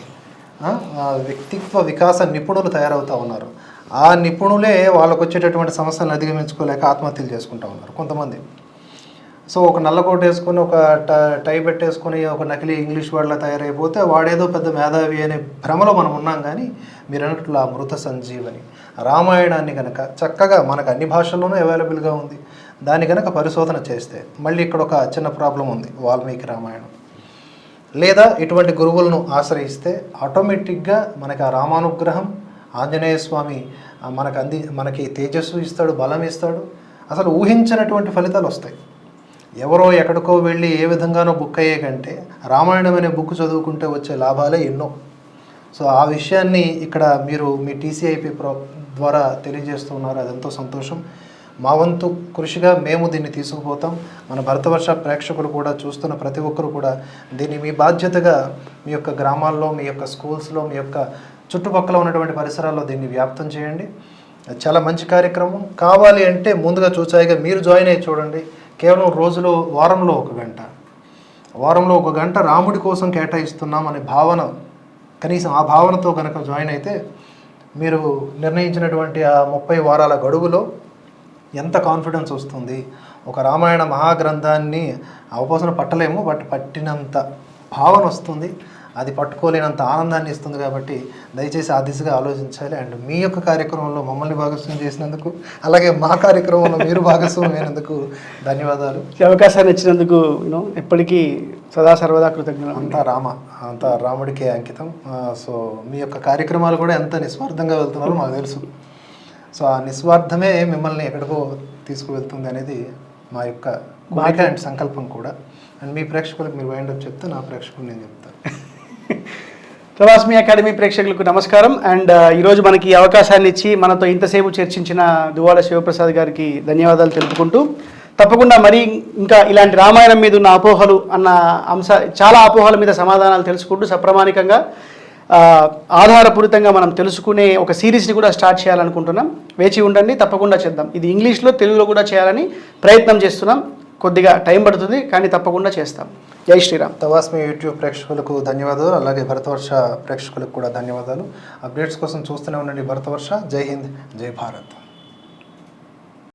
వ్యక్తిత్వ వికాస నిపుణులు తయారవుతూ ఉన్నారు. ఆ నిపుణులే వాళ్ళకు వచ్చేటటువంటి సమస్యలను అధిగమించుకోలేక ఆత్మహత్యలు చేసుకుంటూ ఉన్నారు కొంతమంది. సో ఒక నల్లకోట వేసుకొని, ఒక టై పెట్టేసుకొని, ఒక నకిలీ ఇంగ్లీష్ వర్డ్లా తయారైపోతే వాడేదో పెద్ద మేధావి అనే భ్రమలో మనం ఉన్నాం. కానీ మీరు అన్నట్లు ఆ మృత సంజీవని రామాయణాన్ని కనుక చక్కగా మనకు అన్ని భాషల్లోనూ అవైలబుల్గా ఉంది, దాన్ని కనుక పరిశోధన చేస్తే, మళ్ళీ ఇక్కడ ఒక చిన్న ప్రాబ్లం ఉంది, వాల్మీకి రామాయణం. లేదా ఇటువంటి గురువులను ఆశ్రయిస్తే ఆటోమేటిక్గా మనకి ఆ రామానుగ్రహం, ఆంజనేయ స్వామి మనకి తేజస్సు ఇస్తాడు, బలం ఇస్తాడు. అసలు ఊహించినటువంటి ఫలితాలు వస్తాయి. ఎవరో ఎక్కడికో వెళ్ళి ఏ విధంగానో బుక్ అయ్యే కంటే రామాయణం అనే బుక్ చదువుకుంటే వచ్చే లాభాలే ఎన్నో. సో ఆ విషయాన్ని ఇక్కడ మీరు మీ TCIP ద్వారా తెలియజేస్తున్నారు, అదెంతో సంతోషం. మా వంతు కృషిగా మేము దీన్ని తీసుకుపోతాం. మన భరతవర్ష ప్రేక్షకులు కూడా, చూస్తున్న ప్రతి ఒక్కరు కూడా దీన్ని మీ బాధ్యతగా మీ యొక్క గ్రామాల్లో, మీ యొక్క స్కూల్స్లో, మీ యొక్క చుట్టుపక్కల ఉన్నటువంటి పరిసరాల్లో దీన్ని వ్యాప్తం చేయండి. చాలా మంచి కార్యక్రమం. కావాలి అంటే ముందుగా చూచాయిగా మీరు జాయిన్ అయ్యి చూడండి. కేవలం వారంలో ఒక గంట రాముడి కోసం కేటాయిస్తున్నాం అనే భావన, కనీసం ఆ భావనతో కనుక జాయిన్ అయితే మీరు నిర్ణయించినటువంటి ఆ 30 వారాల గడువులో ఎంత కాన్ఫిడెన్స్ వస్తుంది. ఒక రామాయణ మహాగ్రంథాన్ని అవపోసన పట్టలేము, బట్ పట్టినంత భావన వస్తుంది, అది పట్టుకోలేనంత ఆనందాన్ని ఇస్తుంది. కాబట్టి దయచేసి ఆ దిశగా ఆలోచించాలి. అండ్ మీ యొక్క కార్యక్రమంలో మమ్మల్ని భాగస్వామ్యం చేసినందుకు, అలాగే మా కార్యక్రమంలో మీరు భాగస్వామ్యం అయినందుకు ధన్యవాదాలు. ఈ అవకాశాన్ని ఇచ్చినందుకు ఎప్పటికీ సదా సర్వదా కృతజ్ఞతలు. అంతా రాముడికే అంకితం. సో మీ యొక్క కార్యక్రమాలు కూడా ఎంత నిస్వార్థంగా వెళ్తున్నారో మాకు తెలుసు. సో ఆ నిస్వార్థమే మిమ్మల్ని ఎక్కడికో తీసుకువెళ్తుంది అనేది మా యొక్క కోరిక అండ్ సంకల్పం కూడా. అండ్ మీ ప్రేక్షకులకు మీరు వైండప్ చెప్తే నా ప్రేక్షకులు నేను చెప్తాను. తవాస్మి అకాడమీ ప్రేక్షకులకు నమస్కారం. అండ్ ఈరోజు మనకి ఈ అవకాశాన్ని ఇచ్చి మనతో ఇంతసేపు చర్చించిన దువ్వాడ శివప్రసాద్ గారికి ధన్యవాదాలు తెలుపుకుంటూ, తప్పకుండా మరి ఇంకా ఇలాంటి రామాయణం మీద ఉన్న అపోహలు చాలా అపోహల మీద సమాధానాలు తెలుసుకుంటూ సప్రమాణికంగా ఆధారపూరితంగా మనం తెలుసుకునే ఒక సిరీస్ని కూడా స్టార్ట్ చేయాలనుకుంటున్నాం. వేచి ఉండండి, తప్పకుండా చేద్దాం. ఇది ఇంగ్లీష్లో, తెలుగులో కూడా చేయాలని ప్రయత్నం చేస్తున్నాం. కొద్దిగా టైం పడుతుంది, కానీ తప్పకుండా చేస్తాం. జై శ్రీరామ్. తవాస్మి యూట్యూబ్ ప్రేక్షకులకు ధన్యవాదాలు, అలాగే భరతవర్ష ప్రేక్షకులకు కూడా ధన్యవాదాలు. అప్డేట్స్ కోసం చూస్తూనే ఉండండి భరతవర్ష. జై హింద్, జై భారత్.